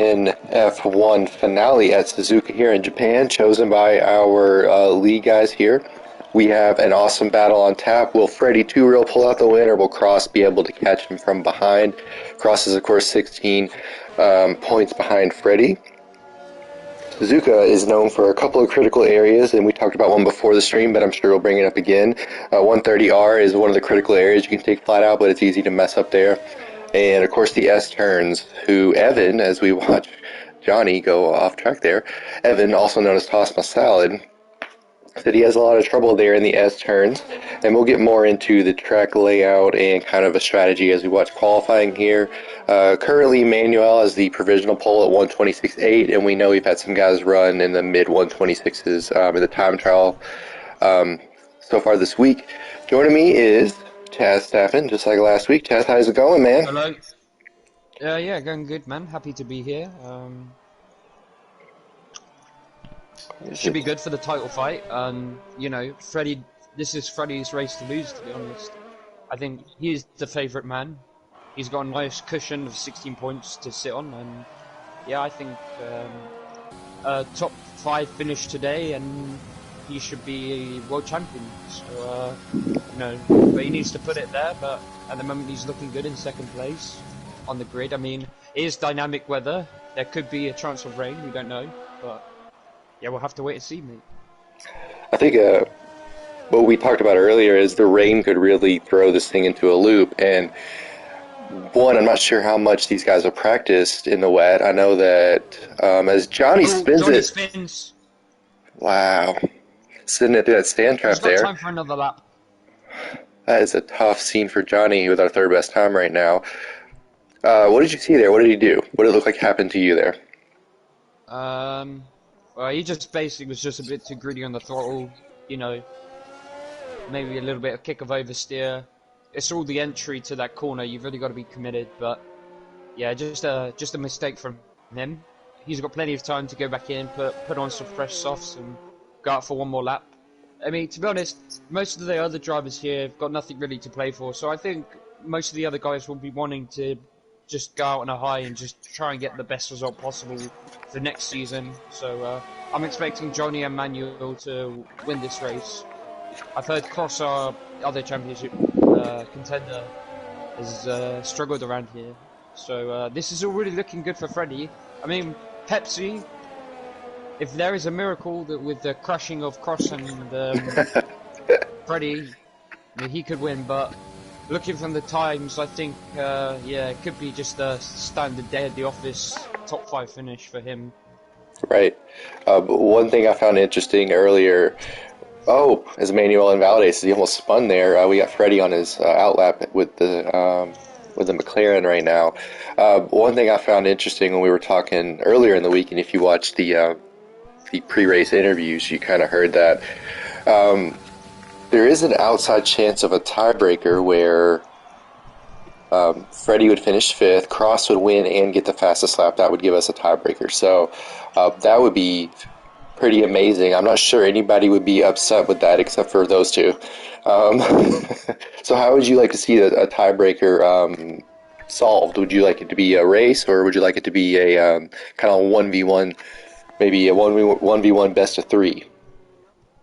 in F1 finale at Suzuka here in Japan, chosen by our league guys here. We have an awesome battle on tap. Will Freddy 2Real pull out the win, or will Cross be able to catch him from behind? Cross is, of course, 16 points behind Freddy. Suzuka is known for a couple of critical areas, and we talked about one before the stream, but I'm sure we'll bring it up again. 130R is one of the critical areas you can take flat out, but it's easy to mess up there. And, of course, the S-turns, who Evan, as we watch Johnny go off track there, Evan, also known as Toss My Salad, said he has a lot of trouble there in the S-turns, and we'll get more into the track layout and kind of a strategy as we watch qualifying here. Currently, Manuel is the provisional pole at 126.8, and we know we've had some guys run in the mid-126s in the time trial so far this week. Joining me is Chaz Staffen, just like last week. Chaz, how's it going, man? Hello. Yeah, going good, man. Happy to be here. Should be good for the title fight. You know, Freddy. This is Freddy's race to lose, to be honest. I think he is the favourite man. He's got a nice cushion of 16 points to sit on, and yeah, I think top 5 finish today, and he should be a world champion. So, you know, but he needs to put it there. But at the moment, he's looking good in second place on the grid. I mean, it is dynamic weather. There could be a chance of rain. We don't know, but yeah, we'll have to wait and see, mate. I think what we talked about earlier is the rain could really throw this thing into a loop. And one, I'm not sure how much these guys have practiced in the wet. I know that as Johnny spins Johnny it. Spins. Wow. Sitting at that stand trap He's got there. time for another lap. That is a tough scene for Johnny with our third best time right now. What did you see there? What did he do? What did it look like happened to you there? Well, he just basically was just a bit too greedy on the throttle, you know, maybe a little bit of kick of oversteer. It's all the entry to that corner, you've really got to be committed, but yeah, just a mistake from him. He's got plenty of time to go back in, put on some fresh softs and go out for one more lap. I mean, to be honest, most of the other drivers here have got nothing really to play for, so I think most of the other guys will be wanting to just go out on a high and just try and get the best result possible for next season. So I'm expecting Johnny and Manuel to win this race. I've heard Cross, our other championship contender, has struggled around here. So this is already looking good for Freddy. I mean, Pepsi, if there is a miracle that with the crushing of Cross and Freddy, I mean, he could win, but looking from the times, I think, yeah, it could be just a standard day at the office, top 5 finish for him. Right. One thing I found interesting earlier, as Manuel invalidates, he almost spun there. We got Freddy on his outlap with the McLaren right now. One thing I found interesting when we were talking earlier in the week, and if you watched the pre-race interviews, you kind of heard that there is an outside chance of a tiebreaker where Freddy would finish 5th, Cross would win and get the fastest lap. That would give us a tiebreaker. So that would be pretty amazing. I'm not sure anybody would be upset with that except for those two. So how would you like to see a tiebreaker solved? Would you like it to be a race, or would you like it to be a kind of 1v1, maybe a 1v1 best of 3?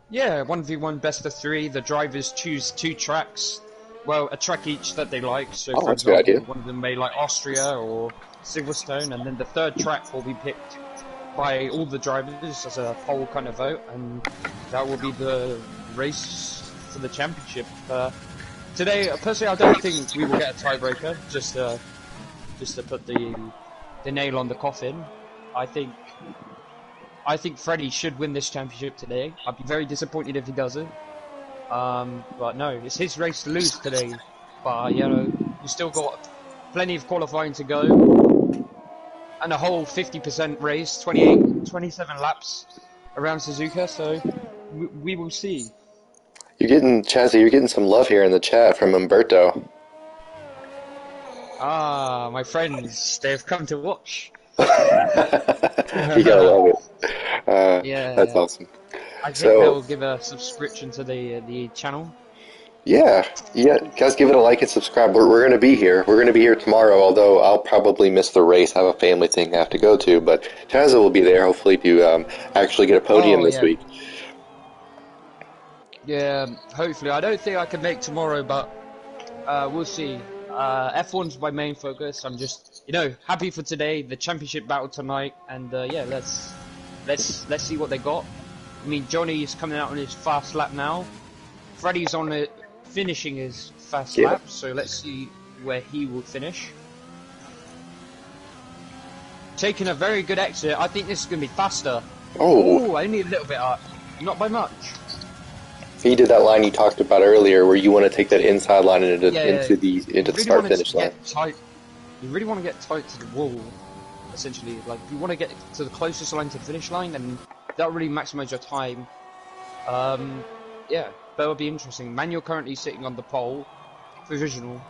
Yeah, 1v1 best of 3. The drivers choose 2 tracks. Well, a track each that they like. So, for that's a good example, idea. one of them may like Austria or Silverstone, and then the third track will be picked by all the drivers as a poll kind of vote, and that will be the race for the championship. Today, personally, I don't think we will get a tiebreaker. Just to put the nail on the coffin, I think Freddy should win this championship today. I'd be very disappointed if he doesn't. But no, it's his race to lose today. But you know, you still got plenty of qualifying to go, and a whole 50% race, 27 laps around Suzuka. So we will see. Chazzy, you're getting some love here in the chat from Umberto. Ah, my friends, they've come to watch. You gotta love it. Yeah, That's awesome. I think they'll give a subscription to the channel. Yeah, guys, give it a like and subscribe. We're going to be here. We're going to be here tomorrow, although I'll probably miss the race. I have a family thing I have to go to, but Tazza will be there, hopefully, to actually get a podium Oh this yeah, week. yeah. Hopefully, I don't think I can make tomorrow, but we'll see. F1's my main focus. I'm just, happy for today, the championship battle tonight, and yeah, let's see what they got. I mean, Johnny's coming out on his fast lap now. Freddie's on it, finishing his fast Yeah. lap, so let's see where he will finish. Taking a very good exit. I think this is going to be faster. Oh, Ooh, only a little bit up. Not by much. he did that line you talked about earlier, where you want to take that inside line into Yeah, the you really start want to finish line. get tight. You really want to get tight to the wall, essentially. Like, you want to get to the closest line to the finish line, and that'll really maximize your time. Yeah, that'll be interesting. Manuel currently sitting on the pole, provisional.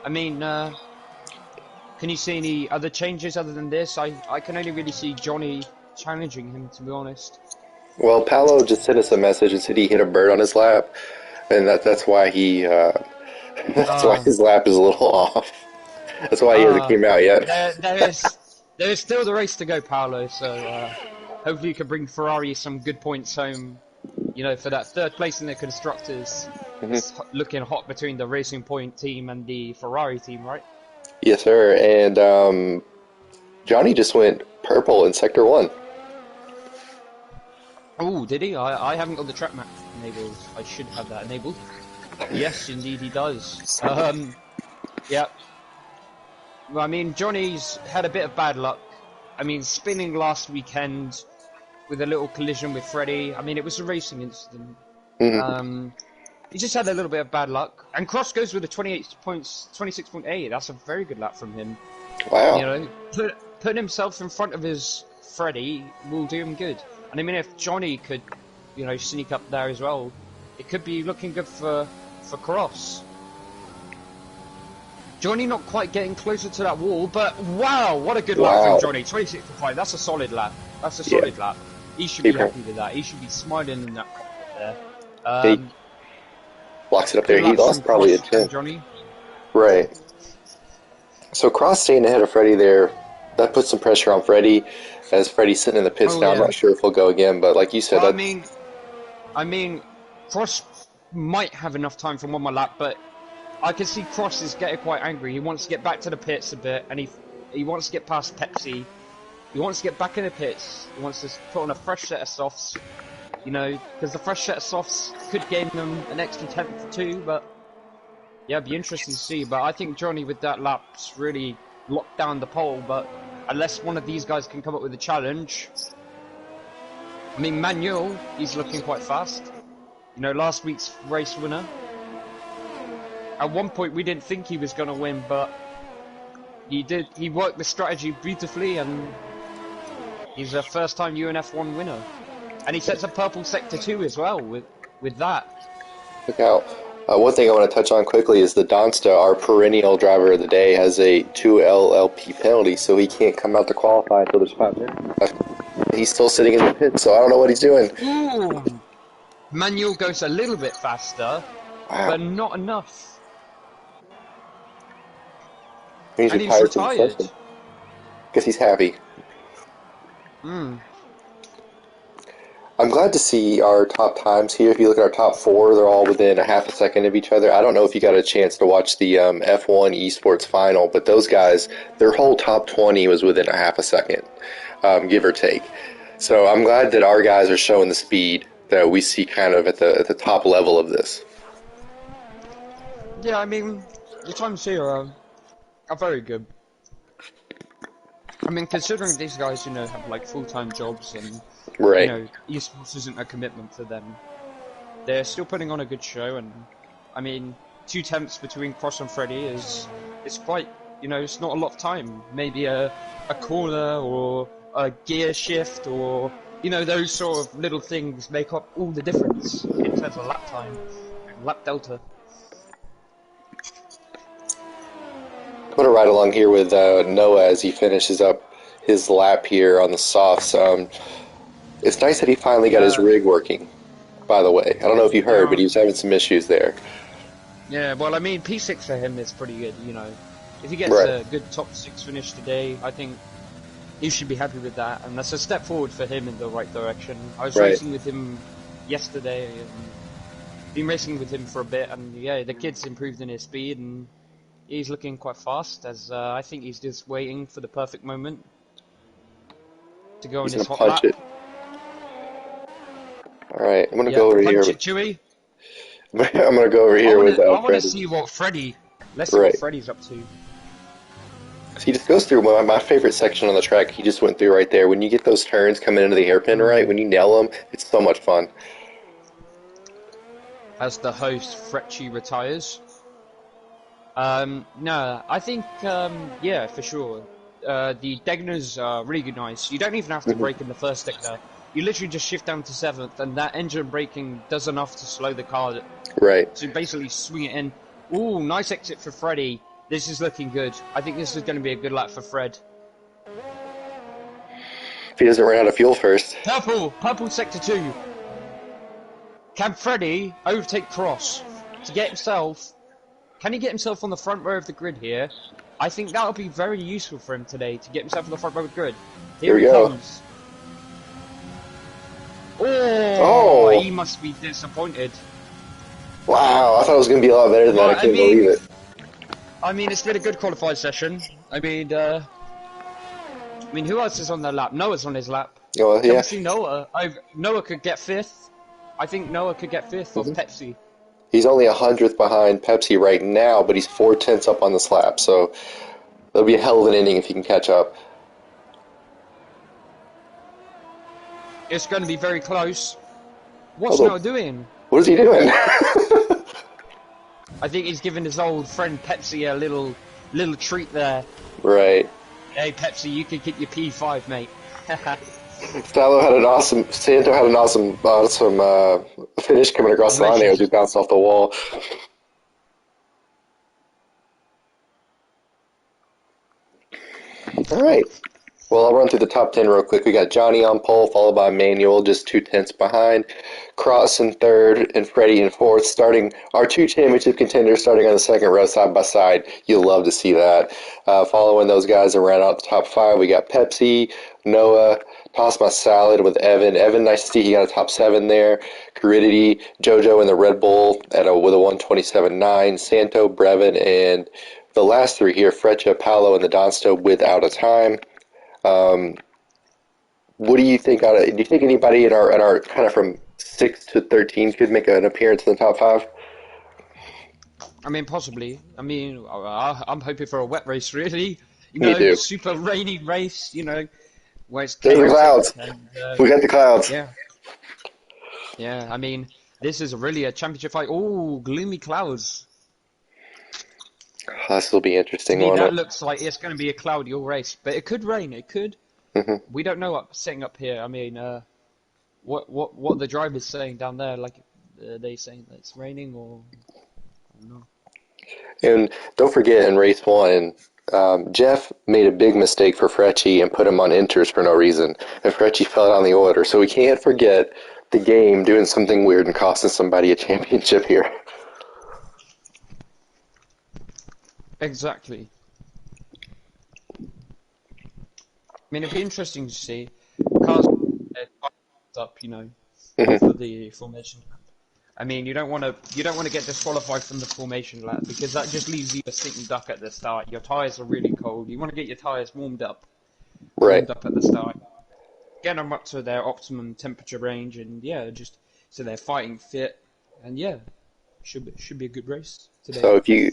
I mean, can you see any other changes other than this? I can only really see Johnny challenging him, to be honest. Well, Paolo just sent us a message and said he hit a bird on his lap, and that's why he that's why Uh, his lap is a little off. That's why he hasn't uh, came out yet. there is still the race to go, Paolo, so hopefully you can bring Ferrari some good points home, for that third place in the Constructors. It's looking hot between the Racing Point team and the Ferrari team, right? Yes, sir. And Johnny just went purple in Sector 1. Oh, did he? I haven't got the track map enabled. I should have that enabled. Yes, indeed he does. Yeah. Well, I mean, Johnny's had a bit of bad luck. I mean, spinning last weekend with a little collision with Freddie. I mean, it was a racing incident. Mm-hmm. He just had a little bit of bad luck. And Cross goes with a 26.8. That's a very good lap from him. Wow. Putting himself in front of his Freddie will do him good. And I mean, if Johnny could, sneak up there as well, it could be looking good for Cross. Johnny not quite getting closer to that wall, but wow, what a good lap from Johnny. 26.5, that's a solid lap. That's a solid lap. He should be happy with that. He should be smiling in that cockpit there. He blocks it up there. He lost probably a 10. Johnny. Right. So Cross staying ahead of Freddie there, that puts some pressure on Freddie, as Freddie's sitting in the pits now. Yeah. I'm not sure if he'll go again, but like you said, well, I mean, Cross might have enough time for one more lap, but I can see Cross is getting quite angry. He wants to get back to the pits a bit, and he wants to get past Pepsi. He wants to get back in the pits. He wants to put on a fresh set of softs, because the fresh set of softs could gain them an extra tenth or two, but yeah, it'd be interesting to see. But I think Johnny with that lap's really locked down the pole, but unless one of these guys can come up with a challenge. I mean, Manuel, he's looking quite fast. Last week's race winner. At one point, we didn't think he was going to win, but he did. He worked the strategy beautifully, and he's a first-time UNF1 winner. And he sets a purple sector 2 as well with that. look out. One thing I want to touch on quickly is the Donsta, our perennial driver of the day, has a 2 LLP penalty, so he can't come out to qualify until there's 5 minutes left. He's still sitting in the pit, so I don't know what he's doing. Ooh. Manuel goes a little bit faster, but not enough. He's and he's retired from the retired. session. Guess he's happy. I'm glad to see our top times here. If you look at our top 4, they're all within a half a second of each other. I don't know if you got a chance to watch the F1 eSports final, but those guys, their whole top 20 was within a half a second, give or take. So I'm glad that our guys are showing the speed that we see kind of at the top level of this. Yeah, I mean, the times here are very good. I mean, considering these guys, have like full-time jobs and Right. eSports isn't a commitment for them, they're still putting on a good show. And I mean, 2 tenths between Cross and Freddie is quite, it's not a lot of time. Maybe a corner or a gear shift or those sort of little things make up all the difference in terms of lap time and lap delta. I'm going to ride along here with Noah as he finishes up his lap here on the softs. It's nice that he finally got his rig working. by the way. I don't know if you heard, but Yeah. he was having some issues there. Yeah, well, I mean, P6 for him is pretty good, you know. If he gets Right. a good top 6 finish today, I think he should be happy with that, and that's a step forward for him in the right direction. I was Right. racing with him yesterday, and been racing with him for a bit, and yeah, the kid's improved in his speed, and he's looking quite fast, as I think he's just waiting for the perfect moment to go on He's his gonna hot punch lap. it. All right, I'm gonna Yeah, go over here. punch it, Chewy. I'm gonna go over here with I wanna Freddy. see what Freddy. Let's see what Right. Freddy's up to. He just goes through my favorite section on the track. He just went through right there. When you get those turns coming into the hairpin, right, when you nail them, it's so much fun. As the host, Fretchy retires. No, I think, yeah, for sure. The Degners are really nice. You don't even have to Mhm. brake in the first Degner. You literally just shift down to 7th, and that engine braking does enough to slow the car Right. to basically swing it in. Ooh, nice exit for Freddy. This is looking good. I think this is going to be a good lap for Fred. If he doesn't run out of fuel first. Purple sector 2. Can Freddy overtake Cross to get himself? Can he get himself on the front row of the grid here? I think that'll be very useful for him today to get himself on the front row of the grid. Here Here we he go. comes. Oh, Oh, he must be disappointed. wow. I thought it was going to be a lot better than that. Well, I couldn't believe it. it's been a good qualified session. Who else is on their lap? Noah's on his lap. Oh, Can yeah. we see Noah? Noah could get 5th. I think Noah could get 5th off Mhm. Pepsi. He's only 100th behind Pepsi right now, but he's 4/10 up on this lap, so it'll be a hell of an inning if he can catch up. It's going to be very close. What's Hold Noah up. doing? What is he doing? I think he's giving his old friend Pepsi a little treat there. Right. Hey Pepsi, you can get your P5, mate. Santo had an awesome finish coming across the line there as he Congratulations. bounced off the wall. All right. Well, I'll run through the top 10 real quick. We got Johnny on pole, followed by Manuel, just 2/10 behind. Cross in third, and Freddie in fourth. Starting our two championship contenders starting on the second row side by side. You'll love to see that. Following those guys around out the top 5, we got Pepsi, Noah, Toss My Salad with Evan. Evan, nice to see he got a top 7 there. Caridity, JoJo in the Red Bull with a 127.9. Santo, Brevin, and the last 3 here, Freccia, Paolo, and the Donsto without a time. Um, what do you think? Do you think anybody in our kind of from 6 to 13 could make an appearance in the top 5? I mean, possibly. I'm hoping for a wet race, really. Me too. Super rainy race. Where it's There's the chaotic clouds. and We got the clouds. yeah, yeah. This is really a championship fight. Oh, gloomy clouds. This will be To interesting, me, won't that it? looks like it's going to be a cloudy race, but it could rain. It could. Hmm. We don't know what's setting up here. What the driver's saying down there? Like, are they saying that it's raining or I don't know. And don't forget, in race 1, Jeff made a big mistake for Frecci and put him on inters for no reason, and Frecci fell out on the order. So we can't forget the game doing something weird and costing somebody a championship here. Exactly. It'd be interesting to see cars up, Hmm. for the formation lap. You don't want to get disqualified from the formation lap because that just leaves you a sitting duck at the start. Your tires are really cold. You want to get your tires Right. warmed up at the start, get them up to their optimum temperature range, and yeah, just so they're fighting fit, and yeah, should be a good race today. So if you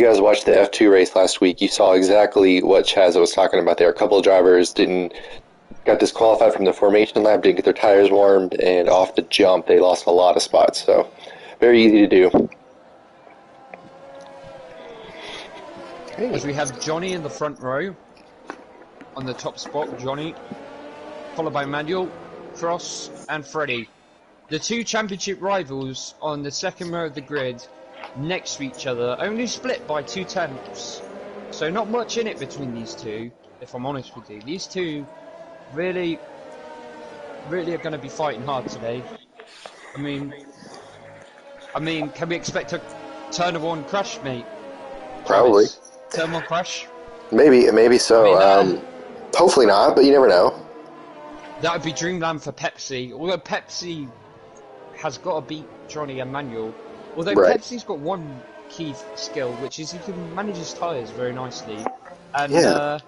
guys watched the F2 race last week, you saw exactly what Chaz was talking about there. A couple of drivers didn't got disqualified from the formation lap, didn't get their tires warmed, and off the jump they lost a lot of spots. So very easy to do. As Hey. we have Johnny in the front row on the top spot, Johnny, followed by Manuel, Cross, and Freddie. The two championship rivals on the second row of the grid next to each other, only split by 2/10. So not much in it between these two, if I'm honest with you. These two really are going to be fighting hard today. I mean, can we expect a turn one crash, mate? Probably. Travis, turn one crash? Maybe so. I mean, Hopefully not, but you never know. that would be dreamland for Pepsi. Although Pepsi has got to beat Johnny and Manuel. Although Right. Pepsi's got one key skill, which is he can manage his tyres very nicely. And Yeah.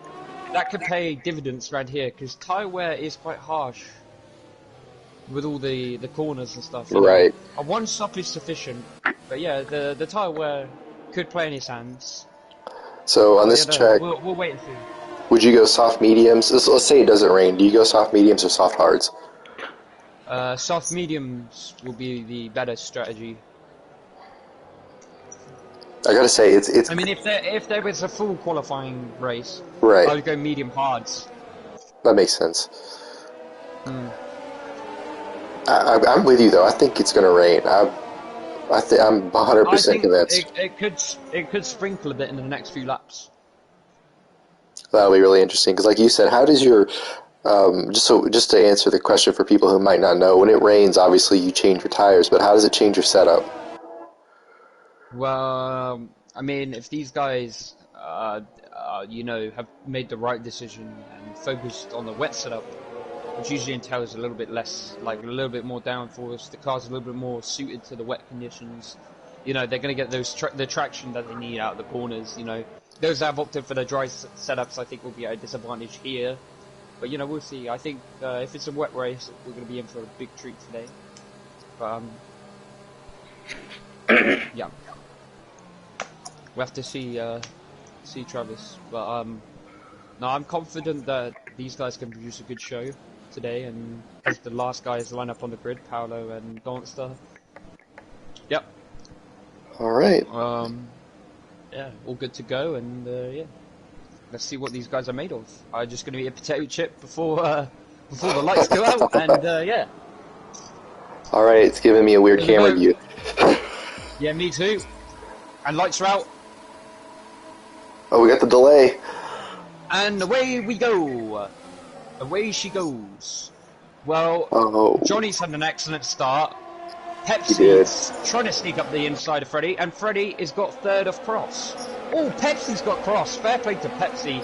that could pay dividends around here, because tyre wear is quite harsh. With all the corners and stuff, you know. Right. A one stop is sufficient. But yeah, the tyre wear could play in his hands. So on this You know, track, we'll wait and see. would you go soft mediums? Let's say it doesn't rain. Do you go soft mediums or soft hards? Soft mediums will be the better strategy. I gotta say, it's I mean, if there was a full qualifying race, right. I would go medium hards. That makes sense. Hmm. I'm with you though. I think it's gonna rain. I'm 100% convinced. It could sprinkle a bit in the next few laps. That'll be really interesting because, like you said, how does your just to answer the question for people who might not know, when it rains, obviously you change your tires, but how does it change your setup? Well, I mean, if these guys, you know, have made the right decision and focused on the wet setup, which usually entails a little bit less, like a little bit more downforce, the car's a little bit more suited to the wet conditions. You know, they're going to get the traction that they need out of the corners. You know, those that have opted for the dry setups, I think, will be at a disadvantage here. But you know, we'll see. I think if it's a wet race, we're going to be in for a big treat today. But yeah. We have to see Travis, but no, I'm confident that these guys can produce a good show today, and as the last guys line up on the grid, Paolo and Donster. Yep. All right. Yeah, all good to go, and yeah, let's see what these guys are made of. I'm just gonna eat a potato chip before the lights go out, and yeah. All right. It's giving me a weird camera view. Yeah, me too. And lights are out. Oh, we got the delay. And away we go. Away she goes. Well, Johnny's had an excellent start. Pepsi's trying to sneak up the inside of Freddie, and Freddie has got third of Cross. Oh, Pepsi's got Cross. Fair play to Pepsi.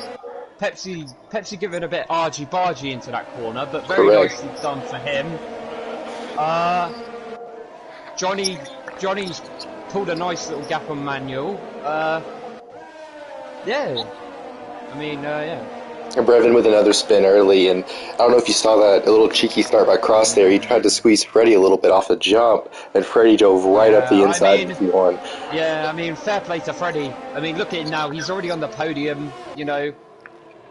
Pepsi giving a bit argy-bargy into that corner, but very nicely done for him. Johnny's pulled a nice little gap on Manuel. Yeah. I mean, yeah. And Brevin with another spin early, and I don't know if you saw that a little cheeky start by Cross there. He tried to squeeze Freddie a little bit off the jump, and Freddie drove right up the inside of P1. Yeah, I mean, fair play to Freddie. I mean, look at him now. He's already on the podium, you know.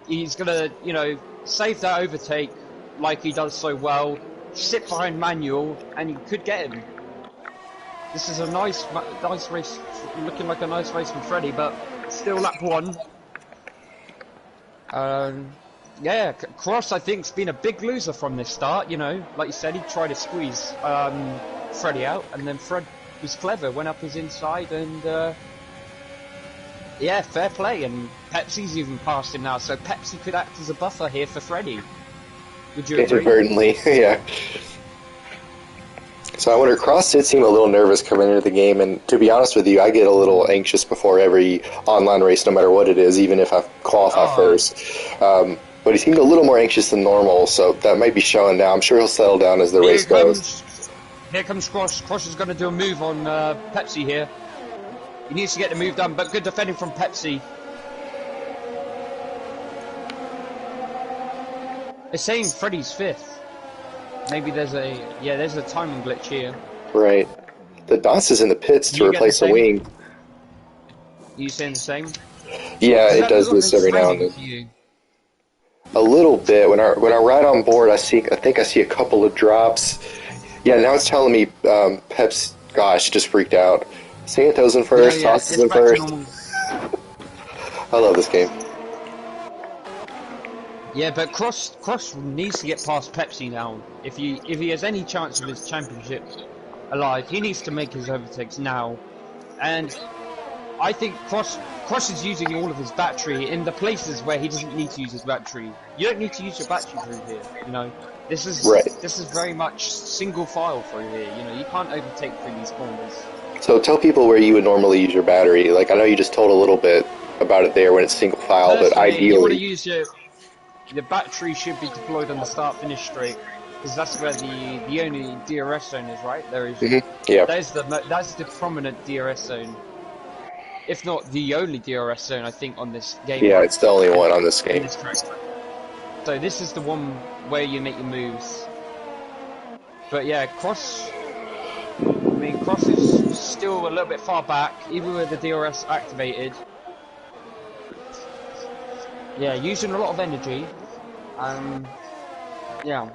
He's going to, you know, save that overtake like he does so well, sit behind Manuel, and he could get him. This is a nice race, looking like a nice race from Freddie, but still lap one. Yeah, Cross, I think, has been a big loser from this start, you know. Like you said, he tried to squeeze Freddie out, and then Fred was clever, went up his inside, and yeah, fair play. And Pepsi's even passed him now, so Pepsi could act as a buffer here for Freddie. Would you agree? Inadvertently, yeah. So I wonder, Cross did seem a little nervous coming into the game, and to be honest with you, I get a little anxious before every online race, no matter what it is, even if I qualify first. But he seemed a little more anxious than normal, so that might be showing now. I'm sure he'll settle down as the race goes. Here comes Cross. Cross is going to do a move on Pepsi here. He needs to get the move done, but good defending from Pepsi. They're saying Freddie's fifth. Maybe there's a timing glitch here. Right. The DOS is in the pits to replace the wing. You saying the same? Yeah, it does this every now and then. A little bit. When I ride on board, I think I see a couple of drops. Yeah, now it's telling me Pep's. Gosh, just freaked out. Santos in first, Toss is in first. I love this game. Yeah, but Cross needs to get past Pepsi now. If he has any chance of his championship alive, he needs to make his overtakes now. And I think Cross is using all of his battery in the places where he doesn't need to use his battery. You don't need to use your battery through here, you know. This is very much single file through here, you know. You can't overtake through these corners. So tell people where you would normally use your battery. Like, I know you just told a little bit about it there when it's single file, but ideally... you want to use the battery should be deployed on the start-finish straight, because that's where the only DRS zone is, right? There is. Yeah. That's the prominent DRS zone. If not the only DRS zone, I think, on this game. Yeah, it's the only one on this game. So this is the one where you make your moves. But yeah, Cross is still a little bit far back, even with the DRS activated. Yeah, using a lot of energy. Yeah.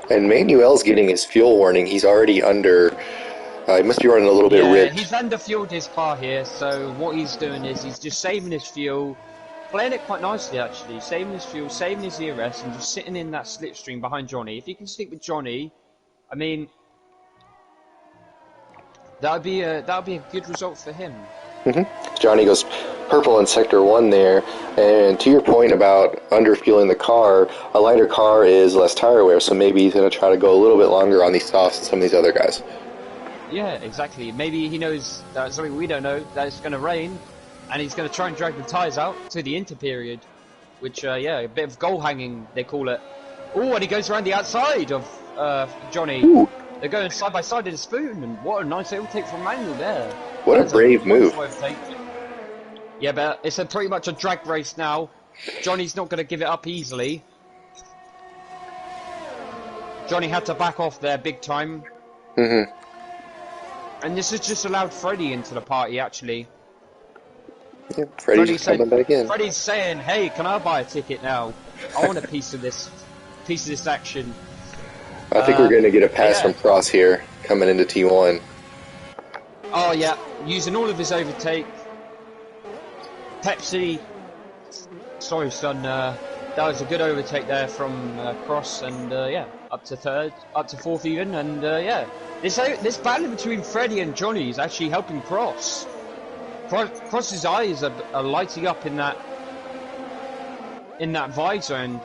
And Manuel's getting his fuel warning. He's already under... he must be running a little bit ripped. He's under-fueled his car here, so what he's doing is he's just saving his fuel, playing it quite nicely actually, saving his fuel, saving his ERS, and just sitting in that slipstream behind Johnny. If you can stick with Johnny, I mean, that would be a good result for him. Johnny goes purple in Sector 1 there, and to your point about under-fueling the car, a lighter car is less tire wear, so maybe he's going to try to go a little bit longer on these softs than some of these other guys. Yeah, exactly. Maybe he knows that something we don't know, that it's going to rain, and he's going to try and drag the tyres out to the inter-period, which, yeah, a bit of goal hanging, they call it. Oh, and he goes around the outside of Johnny. Ooh. They're going side by side in a spoon, and what a nice overtake from Manuel there. What a brave move. Yeah, but it's pretty much a drag race now. Johnny's not going to give it up easily. Johnny had to back off there big time. And this has just allowed Freddie into the party, actually. Yeah, Freddie's coming back in. Freddie's saying, "Hey, can I buy a ticket now? I want a piece of this action." I think we're going to get a pass from Cross here, coming into T1. Oh yeah, using all of his overtake. Pepsi, sorry son, that was a good overtake there from Cross, and yeah, up to fourth even, and yeah. This battle between Freddie and Johnny is actually helping Cross. Cross's eyes are lighting up in that visor, and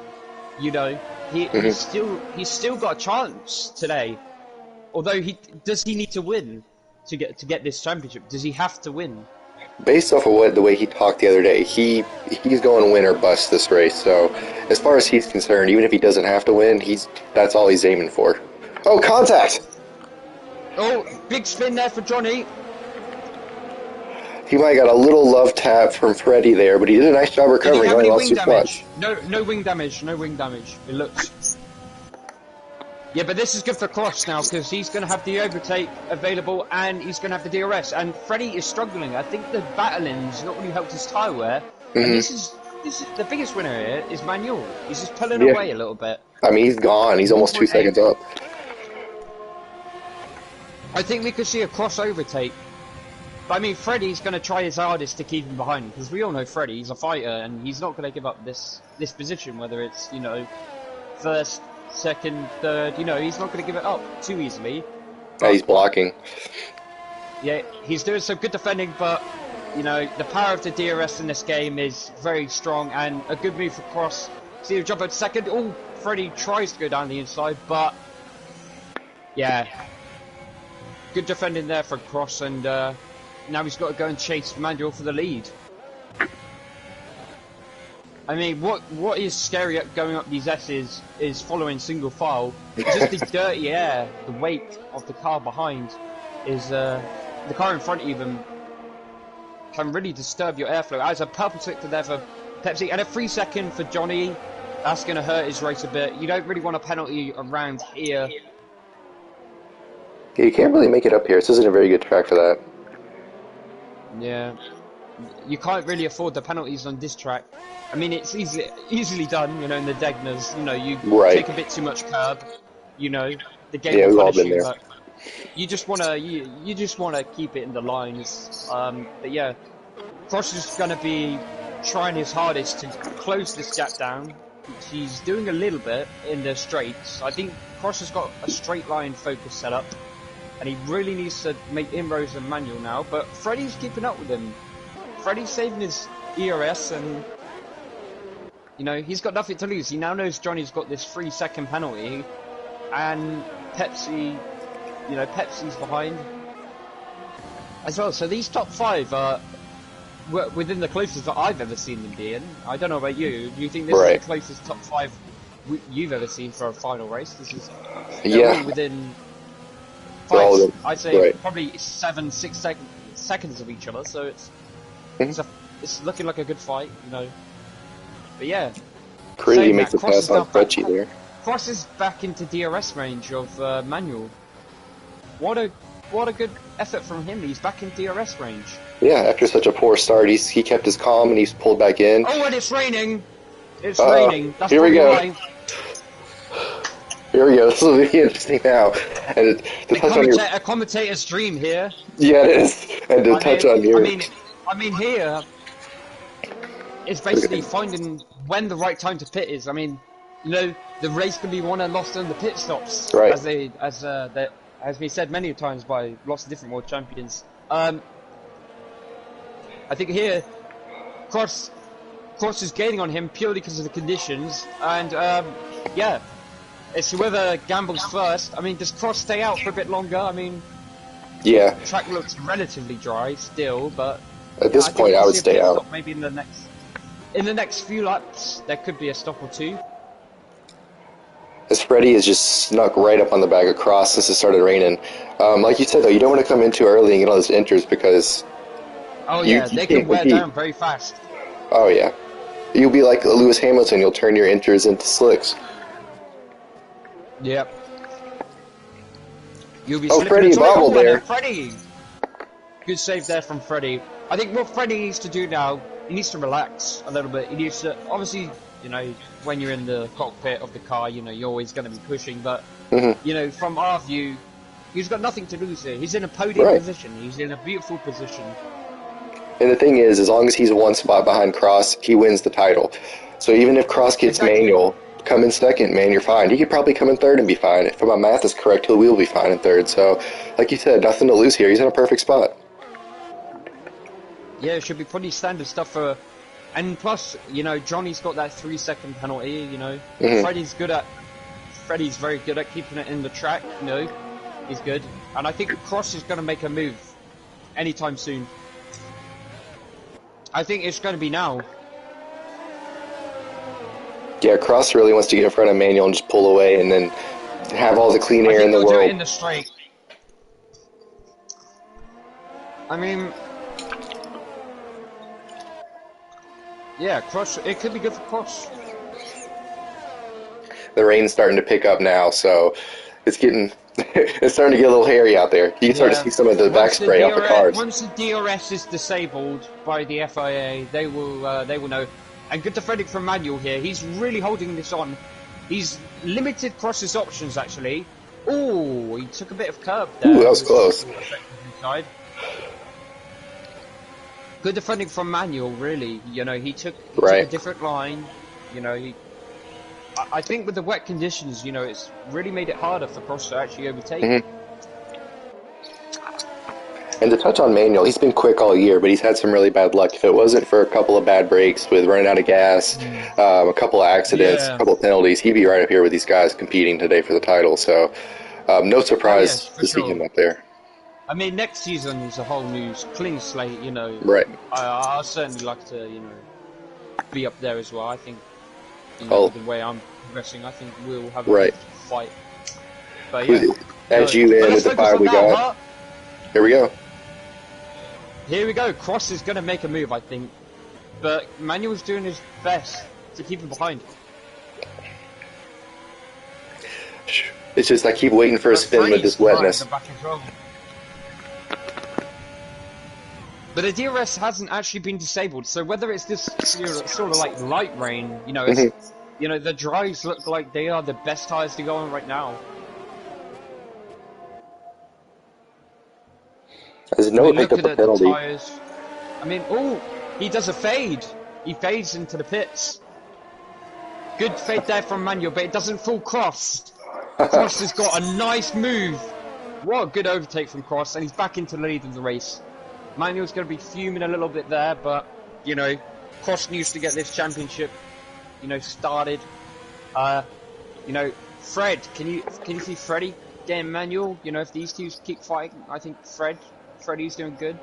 you know he's still got a chance today. Although does he need to win to get this championship? Does he have to win? Based off of the way he talked the other day, he's going to win or bust this race. So as far as he's concerned, even if he doesn't have to win, that's all he's aiming for. Oh, contact! Oh, big spin there for Johnny. He might have got a little love tap from Freddie there, but he did a nice job recovering. Did he have any wing damage? No wing damage. No wing damage. It looks. Yeah, but this is good for Cross now, because he's going to have the overtake available, and he's going to have the DRS. And Freddie is struggling. I think the battling's not really helped his tyre wear. And this is the biggest winner here is Manuel. He's just pulling away a little bit. I mean, he's gone. He's almost 2 seconds up. I think we could see a Cross overtake. But I mean, Freddie's going to try his hardest to keep him behind, because we all know Freddie, he's a fighter, and he's not going to give up this position, whether it's, you know, first, second, third, you know, he's not going to give it up too easily. Yeah, he's blocking. Yeah, he's doing some good defending, but, you know, the power of the DRS in this game is very strong, and a good move for Cross. See him jump at second. Oh, Freddie tries to go down the inside, but, yeah. Good defending there for Cross, and now he's got to go and chase Manuel for the lead. I mean, what is scary at going up these S's is following single file. Just the dirty air, the weight of the car behind is the car in front even can really disturb your airflow. As a purple sector there for Pepsi, and a 3 second for Johnny. That's going to hurt his race a bit. You don't really want a penalty around here. Yeah, you can't really make it up here. This isn't a very good track for that. Yeah. You can't really afford the penalties on this track. I mean, it's easily done, you know, in the Degnas. You know, you take a bit too much curb. You know, the game will punish you, but you just wanna keep it in the lines. But yeah, Cross is gonna be trying his hardest to close this gap down. He's doing a little bit in the straights. I think Cross has got a straight line focus set up. and he really needs to make inroads and Manuel now. But Freddy's keeping up with him. Freddy's saving his ERS, and you know he's got nothing to lose. He now knows Johnny's got this 3-second penalty, and Pepsi, you know, Pepsi's behind as well. So these top 5 are within the closest that I've ever seen them be in. I don't know about you. Do you think this is the closest top 5 you've ever seen for a final race? This is all within 5. I'd say probably 7-6 seconds of each other. So it's looking like a good fight, you know. But yeah, crazy makes a pass on Fretchy there. Cross is back into DRS range of Manuel. What a good effort from him. He's back in DRS range. Yeah, after such a poor start, he kept his calm and he's pulled back in. Oh, and it's raining. It's raining. That's here we go. Why. Here we go. This will be interesting now. And to touch on a commentator's dream here. Yeah, it is. And to touch on your. I mean here. It's basically finding when the right time to pit is. I mean, you know, the race can be won and lost in the pit stops, right? That has been said many times by lots of different world champions. I think here, Cross is gaining on him purely because of the conditions, and yeah, it's whoever gambles first. I mean, does Cross stay out for a bit longer? I mean, yeah, the track looks relatively dry still, but at this point, I would stay out. Maybe in the next few laps, there could be a stop or two. As Freddy is just snuck right up on the back of Cross since it started raining. Like you said, though, you don't want to come in too early and get all those inters because... Oh yeah, they can wear down very fast. Oh yeah. You'll be like Lewis Hamilton, you'll turn your inters into slicks. Yep. You'll be Freddy bobbled there. Freddy! Good save there from Freddy. I think what Freddy needs to do now, he needs to relax a little bit. He needs to, obviously, you know, when you're in the cockpit of the car, you know, you're always going to be pushing, but, you know, from our view, he's got nothing to lose here. He's in a podium position. He's in a beautiful position. And the thing is, as long as he's one spot behind Cross, he wins the title. So even if Cross gets Manual, come in second, man, you're fine. He could probably come in third and be fine. If my math is correct, he will be fine in third. So, like you said, nothing to lose here. He's in a perfect spot. Yeah, it should be pretty standard stuff for... And plus, you know, Johnny's got that 3-second penalty, you know. Freddy's very good at keeping it in the track, you know. He's good. And I think Cross is going to make a move anytime soon. I think it's going to be now. Yeah, Cross really wants to get in front of Manual and just pull away and then have all the clean air in the world. Do it in the straight. I mean... Yeah, Cross, it could be good for Cross. The rain's starting to pick up now, so it's getting... it's starting to get a little hairy out there. You can start to see some of the back spray off the cars. Once the DRS is disabled by the FIA, they will know. And good defending from Manuel here. He's really holding this on. He's limited Cross's options, actually. Oh, he took a bit of curb there. Ooh, that was close. Good defending from Manuel, really. You know, he took a different line. You know, I think with the wet conditions, you know, it's really made it harder for Cross to actually overtake. And to touch on Manuel, he's been quick all year, but he's had some really bad luck. If it wasn't for a couple of bad breaks with running out of gas, a couple of accidents, a couple of penalties, he'd be right up here with these guys competing today for the title. So, no surprise to see him up there. I mean, next season is a whole new clean slate, you know. Right. I'd certainly like to, you know, be up there as well. I think, you know, the way I'm progressing, I think we'll have a good fight. But yeah. As you end with the 5 we got. Here we go. Here we go. Cross is going to make a move, I think. But Manuel's doing his best to keep him behind. It's just I keep waiting for a spin with this wetness. But the DRS hasn't actually been disabled, so whether it's this sort of like light rain, you know, you know, the dries look like they are the best tyres to go on right now. There's no pick up a penalty. I mean, oh, he does a fade. He fades into the pits. Good fade there from Manuel, but it doesn't fool Cross. Cross has got a nice move. what a good overtake from Cross, and he's back into the lead of the race. Manuel's going to be fuming a little bit there, but, you know, Cross needs to get this championship, you know, started. You know, Fred, can you see Freddie getting Manuel? You know, if these two keep fighting, I think Freddie's doing good.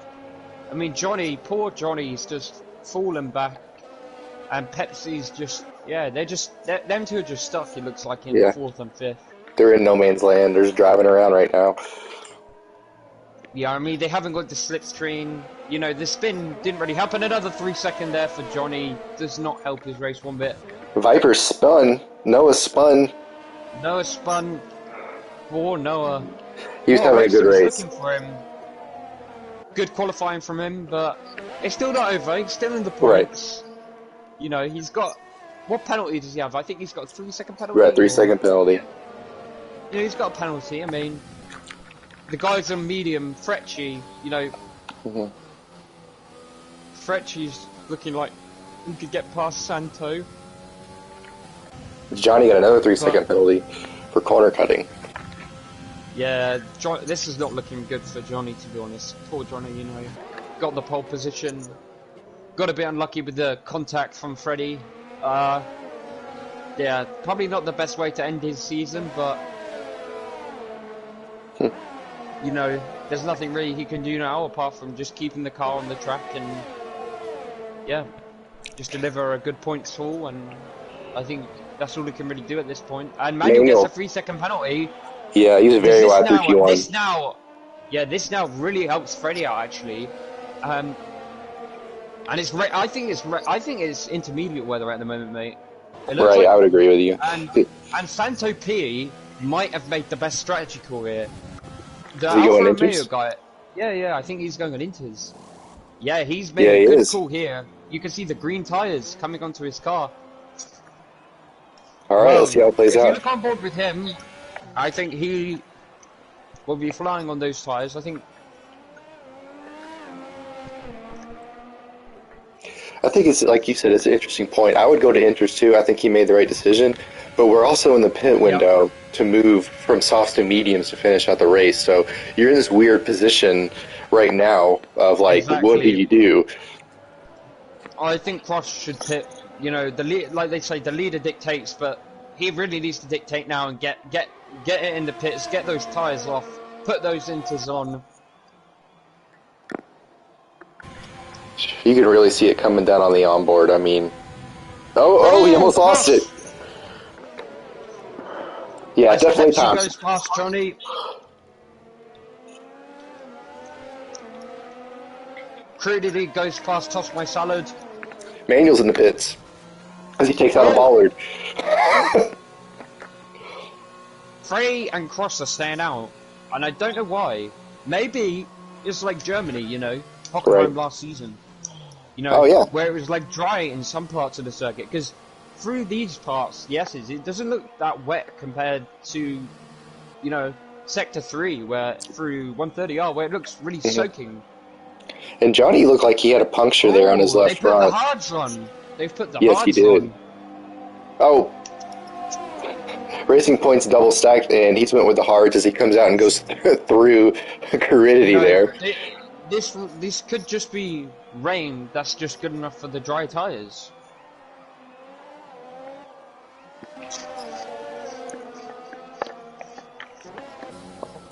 I mean, Johnny, poor Johnny's just falling back, and Pepsi's just, yeah, them two are just stuck, it looks like, in 4th and 5th. They're in no man's land. They're just driving around right now. Yeah, I mean, they haven't got the slipstream. You know, the spin didn't really help, and another 3-second there for Johnny does not help his race one bit. Viper spun. Noah spun. Noah spun. Poor Noah. He was having a good race. Looking for him. Good qualifying from him, but it's still not over. He's still in the points. Right. You know, he's got... What penalty does he have? I think he's got a 3-second penalty. Right, 3-second penalty. Yeah, he's got a penalty. I mean, the guys on medium, Frecci, you know... Frecci's looking like he could get past Santo. Johnny got another 3-second penalty for corner cutting. Yeah, this is not looking good for Johnny, to be honest. Poor Johnny, you know, got the pole position. Got a bit unlucky with the contact from Freddie. Yeah, probably not the best way to end his season, but... You know, there's nothing really he can do now apart from just keeping the car on the track and... Yeah, just deliver a good points haul, and I think that's all he can really do at this point. And Manuel gets a 3-second penalty. Yeah, he's a very wide P1. This now really helps Freddie out, actually. And it's I think it's intermediate weather at the moment, mate. Right, like, I would agree with you. And Santo P might have made the best strategy call here. The Is he going Inters? Guy, yeah, I think he's going on Inters. Yeah, he's made a good call here. You can see the green tires coming onto his car. Alright, let's see how it plays out. If you look on board with him, I think he will be flying on those tires. I think it's, like you said, it's an interesting point. I would go to Inters too. I think he made the right decision. But we're also in the pit window to move from softs to mediums to finish out the race. So you're in this weird position right now of, like, what do you do? I think Cross should pit. You know, like they say, the leader dictates, but he really needs to dictate now and get it in the pits, get those tyres off, put those Inters on. You can really see it coming down on the onboard. I mean, he almost lost it. Yeah, definitely Tom. Goes past Johnny. Crudity goes past Toss My Salad. Manuel's in the pits as he takes out a bollard. Frey and Cross are staying out, and I don't know why. Maybe it's like Germany, you know, Hockenheim last season. You know, where it was like dry in some parts of the circuit, because through these parts, it doesn't look that wet compared to, you know, Sector 3, where through 130R, where it looks really soaking. And Johnny looked like he had a puncture there on his left front. They put the hards on. They've put the hards on. Yes, he did. Oh. Racing Point's double stacked, and he's went with the hards as he comes out and goes through Caridity there. This could just be rain that's just good enough for the dry tyres.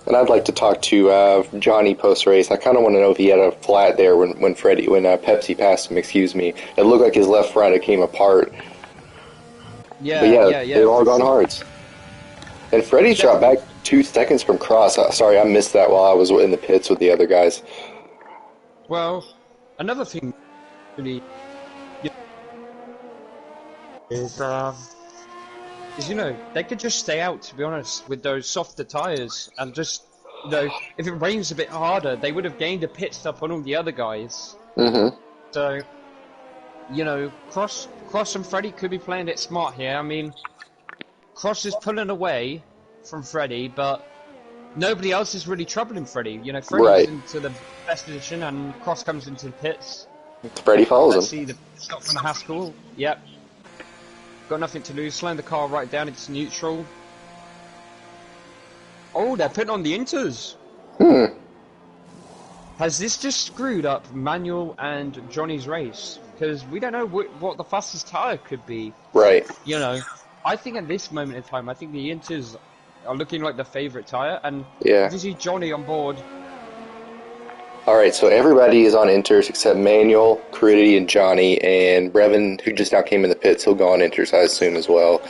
And I'd like to talk to Johnny post-race. I kind of want to know if he had a flat there when Pepsi passed him, excuse me. It looked like his left front, it came apart. Yeah, but they've all gone hards. And Freddie dropped back 2 seconds from Cross. Sorry, I missed that while I was in the pits with the other guys. Well, another thing really is you know, they could just stay out, to be honest, with those softer tyres, and just, you know, if it rains a bit harder, they would have gained a pit stop on all the other guys. So, you know, Cross and Freddie could be playing it smart here. I mean, Cross is pulling away from Freddie, but nobody else is really troubling Freddie. You know, Freddie's into the best position, and Cross comes into the pits. Freddie follows him. Let's see the stop from the Haskell. Yep. Got nothing to lose, slowing the car right down into neutral. Oh, they're putting on the Inters. Hmm. Has this just screwed up Manuel and Johnny's race? Because we don't know what the fastest tyre could be. Right. You know, I think at this moment in time, I think the Inters are looking like the favourite tyre, and Yeah. if you see Johnny on board, Alright, so everybody is on inters except Manuel, Crudy, and Johnny, and Brevin, who just now came in the pits, he'll go on inters, I assume, as well.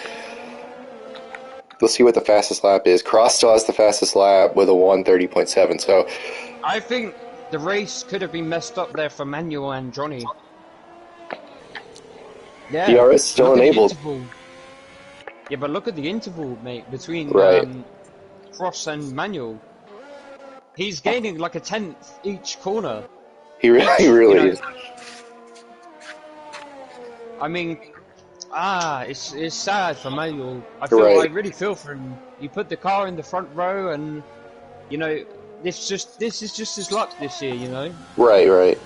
Let's see what the fastest lap is. Cross still has the fastest lap with a 1:30.7, so... I think the race could have been messed up there for Manuel and Johnny. Yeah, DRS still look at the enabled. interval. Yeah, but look at the interval, mate, between Right. Cross and Manuel. He's gaining like a tenth each corner. He really, You really know, is. I mean, it's sad for Manuel. I Right. really feel for him. He put the car in the front row, and you know, this is just his luck this year. You know. Right.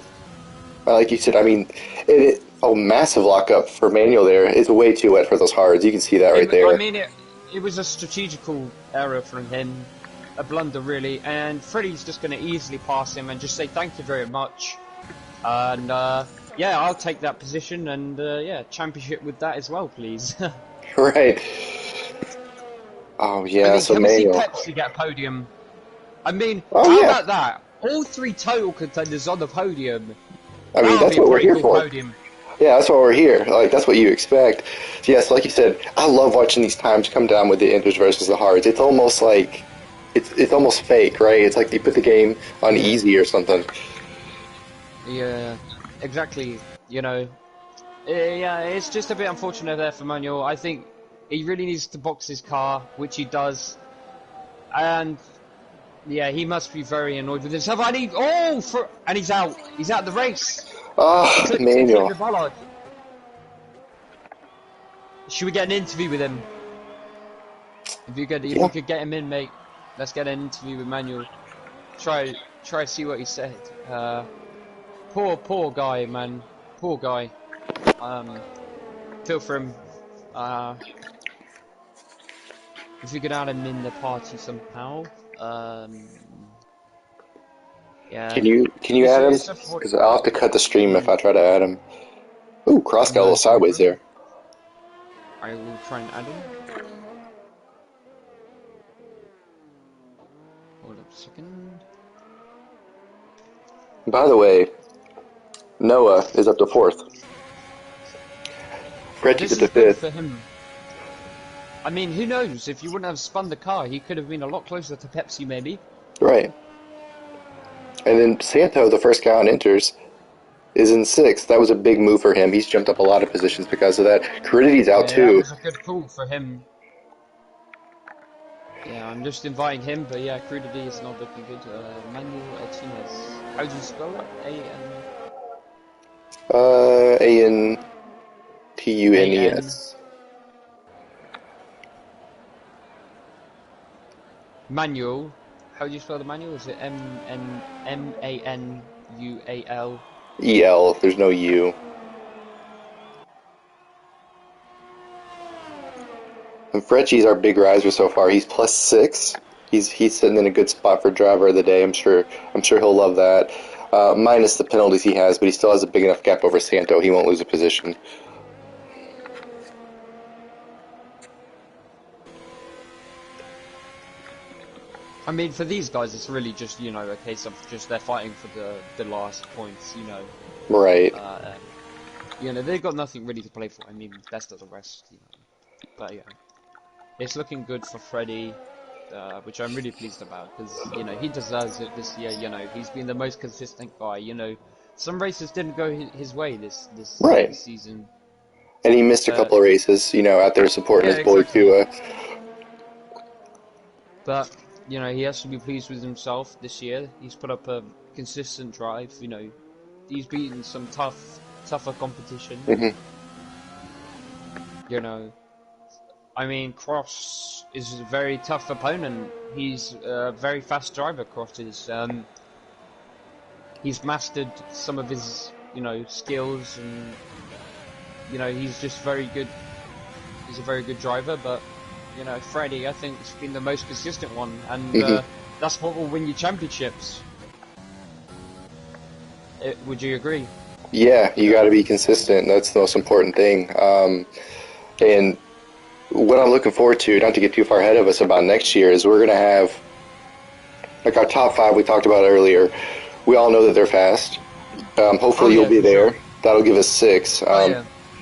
Like you said, I mean, a massive lockup for Manuel there. It's way too wet for those hards. You can see that right there. I mean, it was a strategical error from him, a blunder really, and Freddie's just going to easily pass him and just say thank you very much, and yeah, I'll take that position, and yeah, championship with that as well, please. Right. Oh, I yeah, mean, so can we see Manuel. Pepsi get a podium? I mean, Oh, how yeah. about that? All three total contenders on the podium. I mean, That'll that's be a what we're pretty here cool for. podium. Yeah, that's why we're here. Like, that's what you expect. Yes, like you said, I love watching these times come down with the inters versus the hards. It's almost like, it's almost fake, right? It's like they put the game on Yeah. easy or something. Yeah, exactly. You know, yeah, it's just a bit unfortunate there for Manuel. I think he really needs to box his car, which he does, and yeah, he must be very annoyed with himself. And he's out. He's out of the race. Ah, Clipped Manuel. the bollard. Should we get an interview with him? If you Yeah. could get him in, mate, let's get an interview with Manuel. Try to see what he said. Poor guy, man. Poor guy. Feel for him. If we could add him in the party somehow. Yeah. Can you add him? It's Because I'll have to cut the stream if yeah. I try to add him. Ooh, Cross got a No little sideways problem. there. I will try and add him. Hold up a second. By the way, Noah is up to 4th. Reggie This to the is good 5th. for him. I mean, who knows? If you wouldn't have spun the car, he could have been a lot closer to Pepsi, maybe. Right. And then Santo, the first guy on enters, is in 6th. That was a big move for him. He's jumped up a lot of positions because of that. Caridity's out Yeah, that too. was a good call for him. Yeah, I'm just inviting him, but yeah, Crudity is not looking good. Manuel Martinez. How do you spell it? A-N... Antunes. Manuel. How do you spell the manual? Is it M-A-N-U-A-L? EL. There's no U. And Frecci's our big riser so far. He's +6. He's sitting in a good spot for driver of the day. I'm sure he'll love that. Minus the penalties he has, but he still has a big enough gap over Santo. He won't lose a position. I mean, for these guys, it's really just, you know, a case of just they're fighting for the last points, you know. Right. You know, they've got nothing really to play for. I mean, best of the rest, you know. But yeah, it's looking good for Freddie, which I'm really pleased about because, you know, he deserves it this year. You know, he's been the most consistent guy. You know, some races didn't go his way this Right. season. And he missed a couple of races, out there supporting Yeah, his boy exactly. Tua. But, you know, he has to be pleased with himself this year. He's put up a consistent drive, you know. He's beaten some tougher competition. Mm-hmm. You know, I mean, Cross is a very tough opponent. He's a very fast driver, Cross is. He's mastered some of his, you know, skills and, you know, he's just very good. He's a very good driver, but, you know, Freddie, I think, has been the most consistent one. And That's what will win you championships. Would you agree? Yeah, you got to be consistent. That's the most important thing. And what I'm looking forward to, not to get too far ahead of us about next year, is we're going to have, like our top 5 we talked about earlier. We all know that they're fast. Hopefully you'll be there. Sure. That'll give us 6.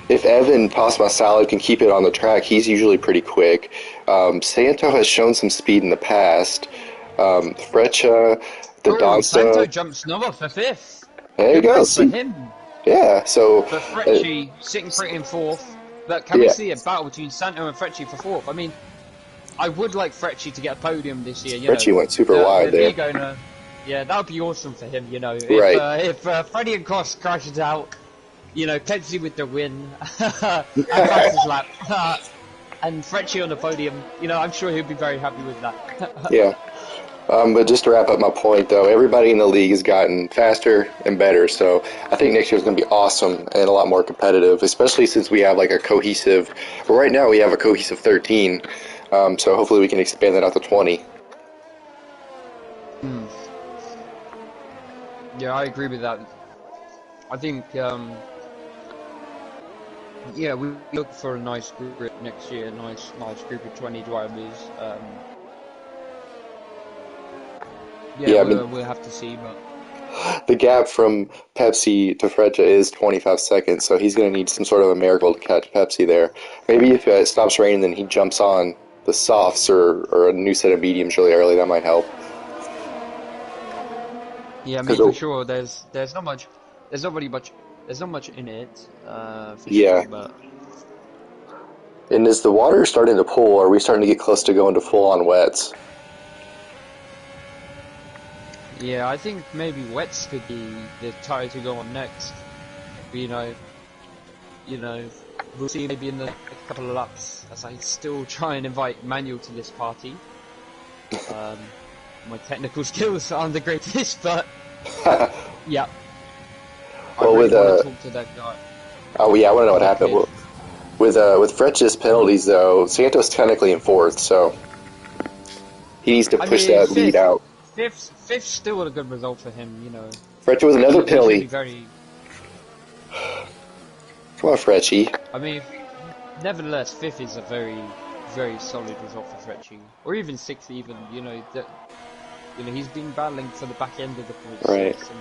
If Evan Pasma Salad can keep it on the track, he's usually pretty quick. Santo has shown some speed in the past. Frecha, the Donsta. Santo jumps Nova for 5th. There you Good go. race for him. Yeah, so... But Frecci sitting pretty in 4th. But can we see a battle between Santo and Frecci for 4th? I mean, I would like Frecci to get a podium this year. Frecci went super wide there. Yeah, that would be awesome for him, you know. Right. If Freddie and Cross crashes out, you know, Pepsi with the win, and fastest lap, and Frecci on the podium, you know, I'm sure he'll be very happy with that. Yeah. But just to wrap up my point, though, everybody in the league has gotten faster and better, so I think next year is going to be awesome and a lot more competitive, especially since we have like a cohesive, well, right now we have a cohesive 13, so hopefully we can expand that out to 20. Yeah, I agree with that. I think, yeah, we look for a nice group next year, nice group of 20 drivers. Yeah, we'll have to see, but the gap from Pepsi to Frecha is 25 seconds, so he's going to need some sort of a miracle to catch Pepsi there. Maybe if it stops raining, then he jumps on the softs or a new set of mediums really early. That might help. Yeah, I mean, for sure. There's not much in it. For sure, but. And is the water starting to pull, or are we starting to get close to going to full-on wets? Yeah, I think maybe wets could be the tire to go on next. You know, we'll see maybe in the couple of laps as I still try and invite Manuel to this party. My technical skills aren't the greatest, but yeah. Well, I really want to talk to that guy. Oh yeah, I want to know what happened. Well, with Fretch's penalties though, Santos technically in 4th, so he needs to push that lead out. Fifth's still a good result for him, you know. Fretch with another penalty. Very... Come on, Fretchy. I mean, nevertheless, 5th is a very, very solid result for Fretchy, or even 6th, even. You know that. You know, he's been battling for the back end of the points, right? And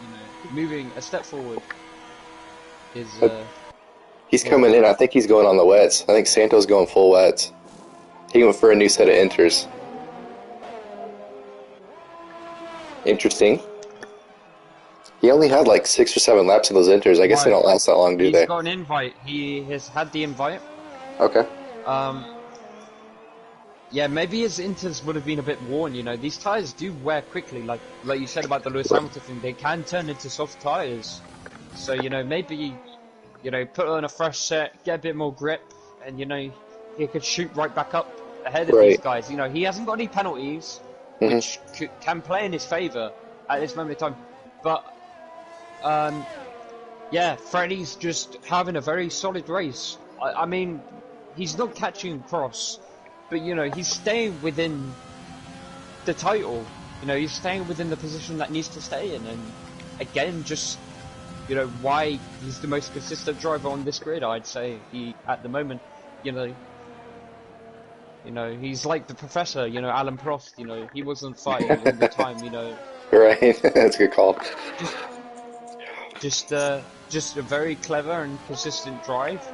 you know, moving a step forward is. He's coming in. I think he's going on the wets. I think Santos going full wets. He went for a new set of inters. Interesting. He only had like 6 or 7 laps in those inters. I guess they don't last that long, do they? He's got an invite. He has had the invite. Okay. Yeah, maybe his inters would have been a bit worn, you know. These tires do wear quickly, like you said about the Lewis Hamilton thing. They can turn into soft tires. So, you know, maybe, you know, put on a fresh set, get a bit more grip, and, you know, he could shoot right back up ahead of these guys. You know, he hasn't got any penalties, which can play in his favour at this moment in time. But, yeah, Freddie's just having a very solid race. I mean, he's not catching Cross, but, you know, he's staying within the title. You know, he's staying within the position that needs to stay in. And, again, just, you know, why he's the most consistent driver on this grid, I'd say, at the moment. You know, he's like the professor, you know, Alan Prost, you know, he wasn't fighting all the time, you know. Right, that's a good call. Just a very clever and consistent drive.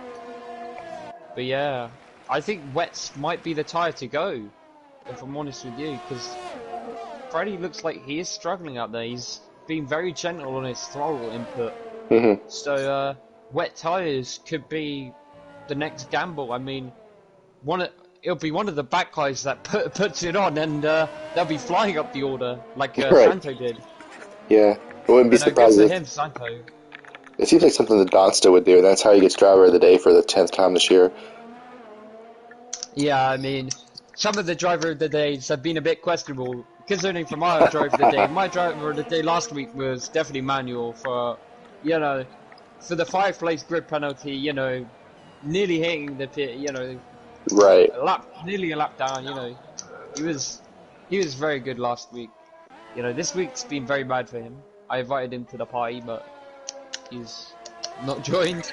But yeah, I think wets might be the tyre to go, if I'm honest with you, because Freddie looks like he is struggling out there. He's being very gentle on his throttle input. So wet tyres could be the next gamble. I mean, it'll be one of the back guys that puts it on, and they'll be flying up the order like Santo did. Yeah, I wouldn't be surprised if him, Santo. It seems like something that Donsta would do, and that's how he gets driver of the day for the 10th time this year. Yeah, I mean, some of the driver of the days have been a bit questionable, concerning from my driver of the day. My driver of the day last week was definitely Manuel for, you know, for the 5th place grid penalty, you know, nearly hitting the pit, you know. Right. Nearly a lap down, you know. He he was very good last week. You know, this week's been very bad for him. I invited him to the party, but he's not joined.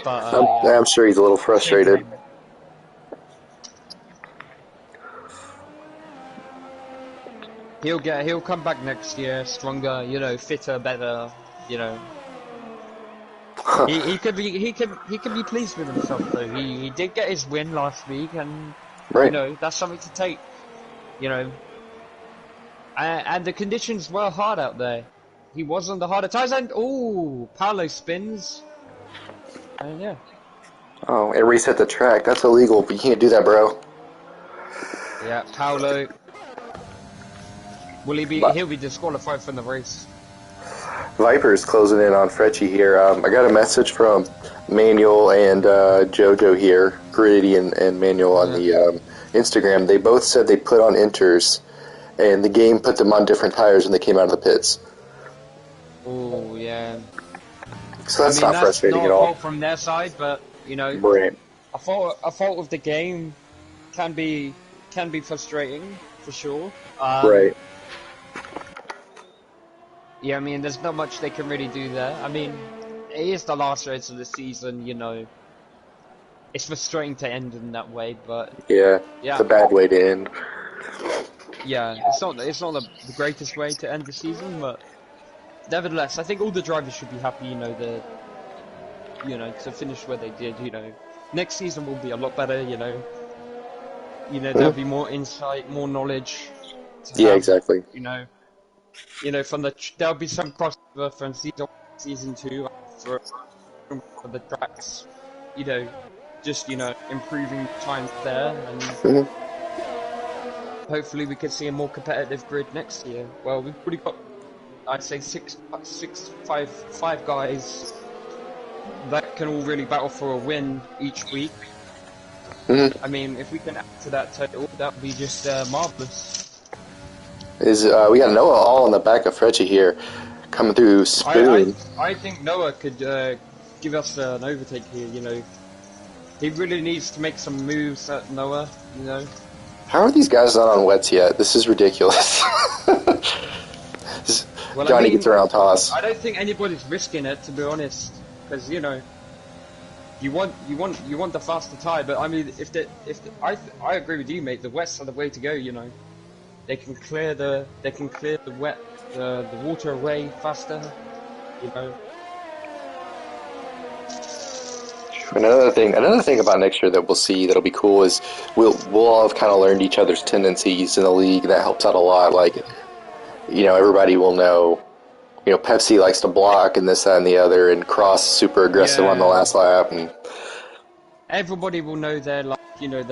But yeah. I'm sure he's a little frustrated. He'll come back next year stronger, you know, fitter, better, you know. he could be pleased with himself though. He did get his win last week, and Right. you know, that's something to take. You know, and the conditions were hard out there. He was on the harder times, and ooh, Paolo spins, and yeah. Oh, it reset the track. That's illegal, but you can't do that, bro. Yeah, Paolo. Will he be? He'll be disqualified from the race. Viper's closing in on Fretchy here. I got a message from Manuel and Jojo here, Gritty and Manuel on the Instagram. They both said they put on inters, and the game put them on different tires when they came out of the pits. Oh yeah. So that's not frustrating at all. That's not a fault from their side, but you know, right. a fault of the game can be frustrating for sure. Right. Yeah, I mean, there's not much they can really do there. I mean, it is the last race of the season, you know. It's frustrating to end in that way, but yeah, it's a bad way to end. Yeah, it's not the greatest way to end the season, but nevertheless, I think all the drivers should be happy, you know, to finish where they did, you know. Next season will be a lot better, you know. You know, there'll be more insight, more knowledge. Yeah, exactly. You know, there'll be some crossover from season 2 for the tracks, you know, just, you know, improving times there, and hopefully we could see a more competitive grid next year. Well, we've already got, I'd say, five guys that can all really battle for a win each week. I mean, if we can add to that total, that would be just marvelous. We got Noah all in the back of Fretchy here, coming through Spoon. I think Noah could give us an overtake here. You know, he really needs to make some moves at Noah. You know. How are these guys not on wets yet? This is ridiculous. Well, Johnny gets around toss. I don't think anybody's risking it, to be honest, because you know, you want the faster tire. But I mean, I agree with you, mate. The wets are the way to go. You know. They can clear the wet, the water away faster, you know. Another thing about next year that we'll see that'll be cool is we'll all have kind of learned each other's tendencies in the league. That helps out a lot. Like, you know, everybody will know. You know, Pepsi likes to block and this, that, and the other, and Cross is super aggressive on the last lap, and everybody will know their, like, you know,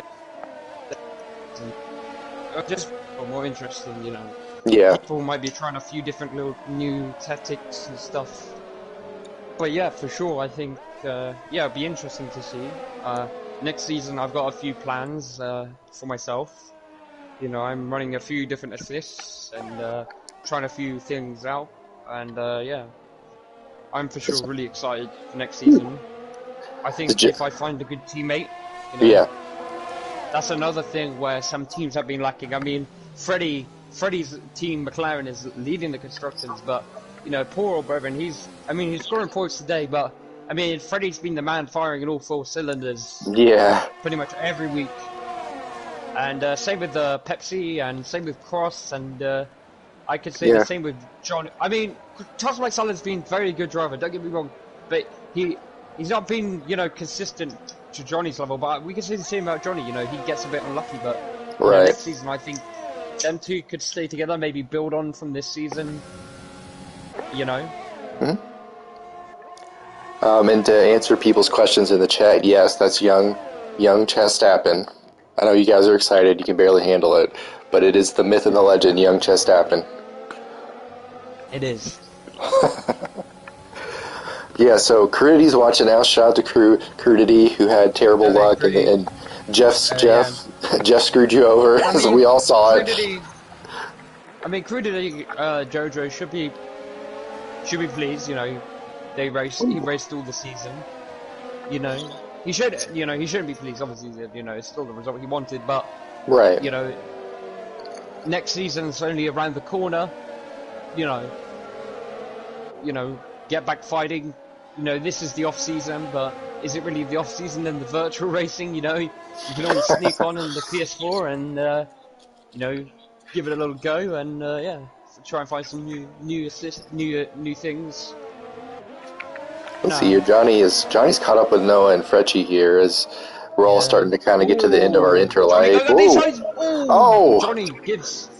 just more interesting, you know. Yeah. People might be trying a few different little new tactics and stuff. But yeah, for sure, I think, it'd be interesting to see. Next season, I've got a few plans for myself. You know, I'm running a few different assists and trying a few things out. And yeah, I'm for sure really excited for next season. I think if I find a good teammate, you know, that's another thing where some teams have been lacking. I mean, Freddie's team McLaren is leading the constructors, but you know, poor old Brevin, he's scoring points today, but I mean, Freddie's been the man firing in all 4 cylinders. Yeah. Pretty much every week. And same with Pepsi, and same with Cross, and I could say the same with John. I mean, Tasmai Salah's been a very good driver, don't get me wrong, but he's not been, you know, consistent to Johnny's level, but we can say the same about Johnny, you know, he gets a bit unlucky, but you know, next season I think them two could stay together, maybe build on from this season, you know. And to answer people's questions in the chat, yes, that's young Chestappen. I know you guys are excited, you can barely handle it, but it is the myth and the legend, young Chestappen. It is. Yeah, so Crudity's watching now. Shout out to Crudity, who had terrible luck, and Jeff screwed you over, so we all saw it. I mean, Crudity, Jojo should be pleased. You know, he raced all the season. You know, he shouldn't be pleased. Obviously, you know, it's still the result he wanted, but right. You know, next season's only around the corner. You know, get back fighting. You know, this is the off season, but is it really the off season in the virtual racing? You know, you can always sneak on in the PS4 and you know, give it a little go and yeah, try and find some new things. Let's see here. Johnny's caught up with Noah and Fretchy here as we're all starting to kind of get to the end of our interlife. Oh, Johnny gives.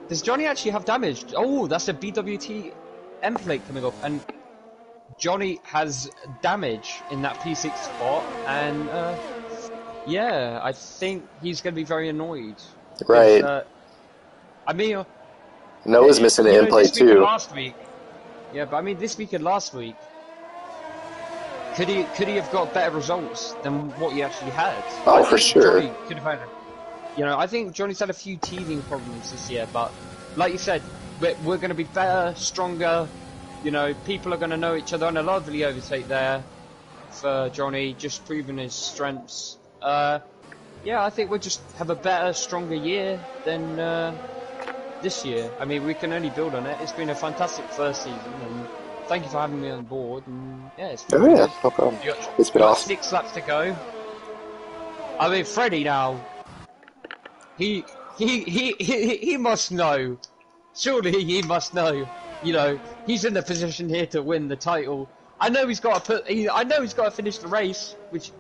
Does Johnny actually have damage? Oh, that's a BWT M plate coming up, and Johnny has damage in that P6 spot, and yeah, I think he's going to be very annoyed. Right. I mean, Noah's missing an M plate too. Last week. Yeah, but I mean, this week and last week, could he have got better results than what he actually had? Oh, for sure. Johnny could have had. You know, I think Johnny's had a few teething problems this year, but like you said, we're going to be better, stronger. You know, people are going to know each other, and a lovely overtake there for Johnny, just proving his strengths. Yeah, I think we'll just have a better, stronger year than this year. I mean, we can only build on it. It's been a fantastic first season, and thank you for having me on board. And yeah, it's been no problem. It's been awesome. 6 laps to go. I mean, Freddie now. He must know. Surely he must know. You know, he's in the position here to win the title. I know he's got to finish the race, which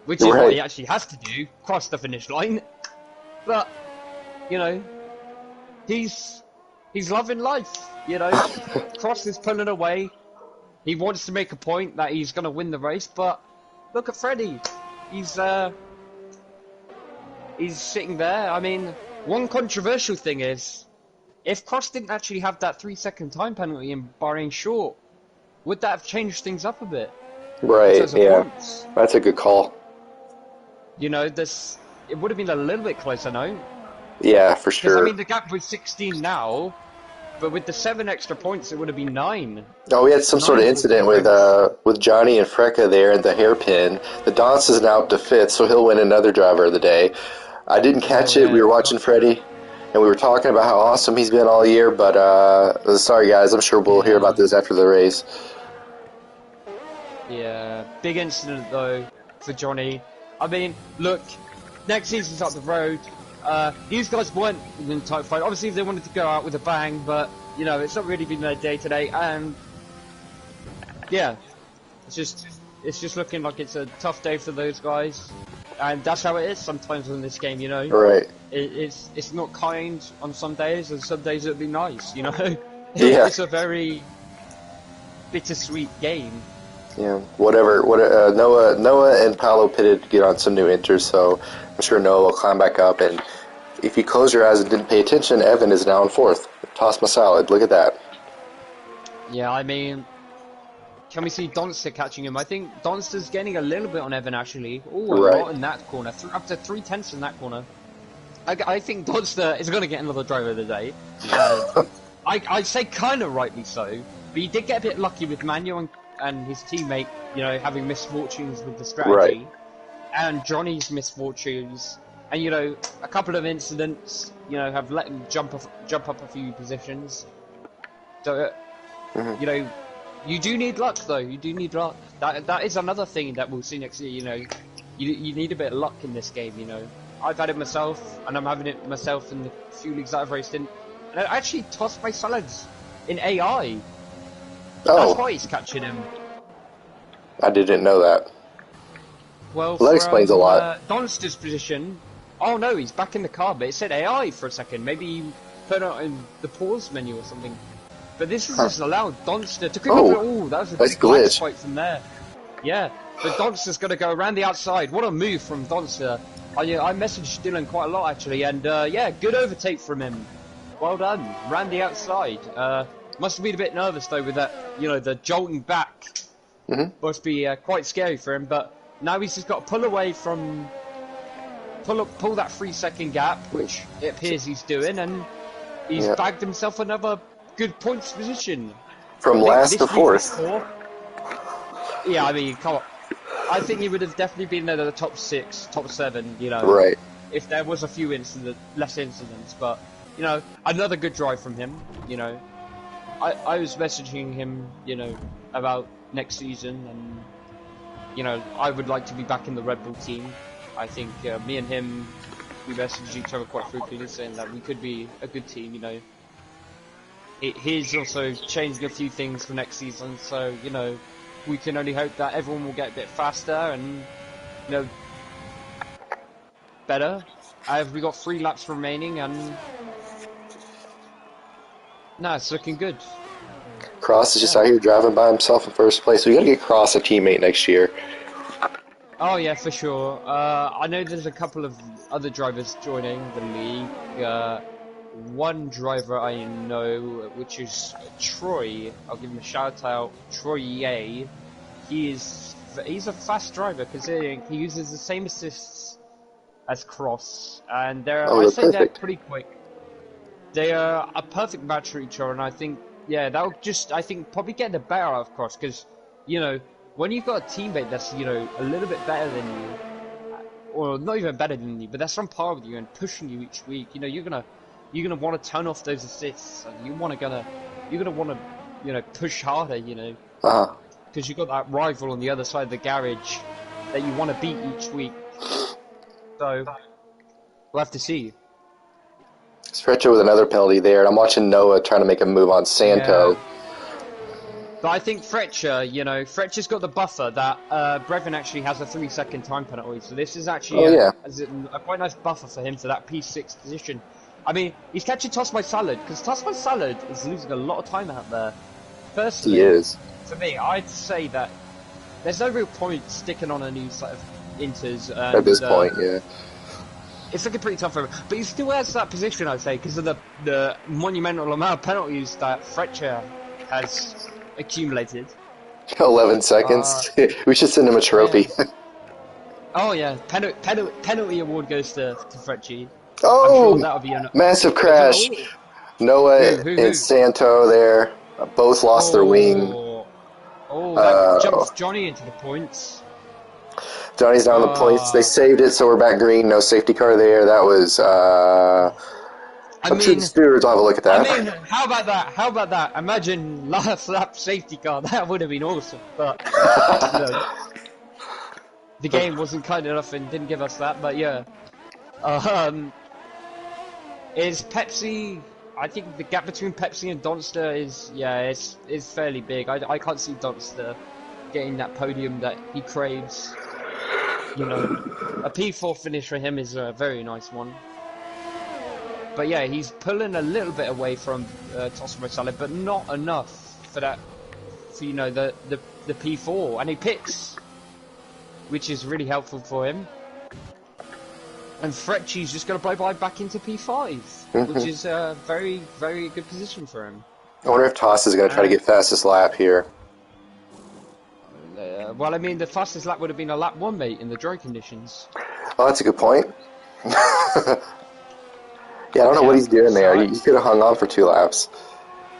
is what he actually has to do, cross the finish line. But you know, he's loving life. You know, Cross is pulling away. He wants to make a point that he's going to win the race, but look at Freddie. He's sitting there. I mean, one controversial thing is, if Cross didn't actually have that 3-second time penalty in Bahrain short, would that have changed things up a bit? Right, yeah. That's a good call. You know, it would have been a little bit closer, no? Yeah, for sure. Because, I mean, the gap was 16 now, but with the 7 extra points, it would have been 9. Oh, we had some sort of incident with Johnny and Freka there at the hairpin. The Donce is now up to 5th, so he'll win another driver of the day. I didn't catch it. We were watching Freddie, and we were talking about how awesome he's been all year, but sorry, guys. I'm sure we'll hear about this after the race. Yeah, big incident, though, for Johnny. I mean, look, next season's up the road. These guys weren't in tight fight. Obviously, they wanted to go out with a bang, but, you know, it's not really been their day today, and yeah, it's just looking like it's a tough day for those guys. And that's how it is sometimes in this game, you know. Right. It's not kind on some days, and some days it'll be nice, you know. Yeah. It's a very bittersweet game. Yeah. Whatever. Noah and Paolo pitted to get on some new enters, so I'm sure Noah will climb back up. And if you close your eyes and didn't pay attention, Evan is now in 4th. Toss my salad. Look at that. Yeah, I mean, can we see Donster catching him? I think Donster's getting a little bit on Evan, actually. Oh, a lot in that corner. Up to 3/10 in that corner. I think Donster is going to get another driver of the day. I say kind of rightly so, but he did get a bit lucky with Manuel and his teammate, you know, having misfortunes with the strategy. Right. And Johnny's misfortunes. And, you know, a couple of incidents, you know, have let him jump up a few positions. So, you know, you do need luck, though. You do need luck. That is another thing that we'll see next year. You know, you need a bit of luck in this game. You know, I've had it myself, and I'm having it myself in the few leagues that I've raced in. And I actually tossed my salads in AI. Oh, that's why he's catching him. I didn't know that. Well, that explains a lot. Donster's position. Oh no, he's back in the car, but it said AI for a second. Maybe you put it in the pause menu or something. But this is just allowed Donster to come over. Oh, that was a big glitch fight from there. Yeah, but Donster's going to go around the outside. What a move from Donster. I messaged Dylan quite a lot, actually, and yeah, good overtake from him. Well done. Ran the outside. Must have been a bit nervous, though, with that, you know, the jolting back. Must be quite scary for him, but now he's just got to pull away from... Pull that 3-second gap, which it appears he's doing, and he's bagged himself another good points position. From last to 4th. Yeah, I mean, come on. I think he would have definitely been in the top 6, top 7, you know. Right. If there was a few less incidents, but you know, another good drive from him. You know, I was messaging him, you know, about next season, and you know, I would like to be back in the Red Bull team. I think me and him, we messaged each other quite frequently, saying that we could be a good team. You know, he's also changing a few things for next season, so you know, we can only hope that everyone will get a bit faster and, you know, better. We got 3 laps remaining, and no, it's looking good. Cross is just out here driving by himself in first place. We got to get Cross a teammate next year. Oh yeah, for sure. I know there's a couple of other drivers joining the league. One driver I know, which is Troy. I'll give him a shout out, Troy Ye. He's a fast driver, considering he uses the same assists as Cross, and I say they're pretty quick. They are a perfect match for each other, and I think, yeah, that'll just, I think, probably get the better out of Cross, because, you know, when you've got a teammate that's, you know, a little bit better than you, or not even better than you, but that's on par with you and pushing you each week, you know, you're gonna want to turn off those assists, and you're gonna want to, you know, push harder, you know, because you've got that rival on the other side of the garage that you want to beat each week. So we'll have to see. Stretcher with another penalty there, and I'm watching Noah trying to make a move on Santo. Yeah. But I think Fletcher, you know, Fletcher's got the buffer that Brevin actually has a 3-second time penalty, so this is actually a quite nice buffer for him for that P6 position. I mean, he's catching Toss My Salad, because Toss My Salad is losing a lot of time out there. Personally, he is. For me, I'd say that there's no real point sticking on a new set of inters. At this point, yeah. It's looking pretty tough for him, but he still has that position, I'd say, because of the monumental amount of penalties that Fletcher has accumulated. 11 seconds. We should send him a trophy. Yeah. Oh yeah, penalty award goes to Fletcher. Oh, I'm sure that'll be massive crash. Noah who? and Santo there both lost their wing. Oh, that jumps Johnny into the points. Johnny's down the points. They saved it, so we're back green. No safety car there. That was. I'm sure the stewards will have a look at that. I mean, how about that? How about that? Imagine last lap safety car. That would have been awesome. But you know, the game wasn't kind enough and didn't give us that. But yeah, is Pepsi? I think the gap between Pepsi and Donster is fairly big. I can't see Donster getting that podium that he craves. You know, a P4 finish for him is a very nice one. But yeah, he's pulling a little bit away from Tosmo Salad, but not enough for that. For, you know, the P4, and he picks, which is really helpful for him. And Fretchy's just going to blow back into P5, which is a very, very good position for him. I wonder if Toss is going to try to get fastest lap here. Well, I mean, the fastest lap would have been a lap 1, mate, in the dry conditions. Oh, that's a good point. Yeah, I don't know what he's doing there. He could have hung on for 2 laps.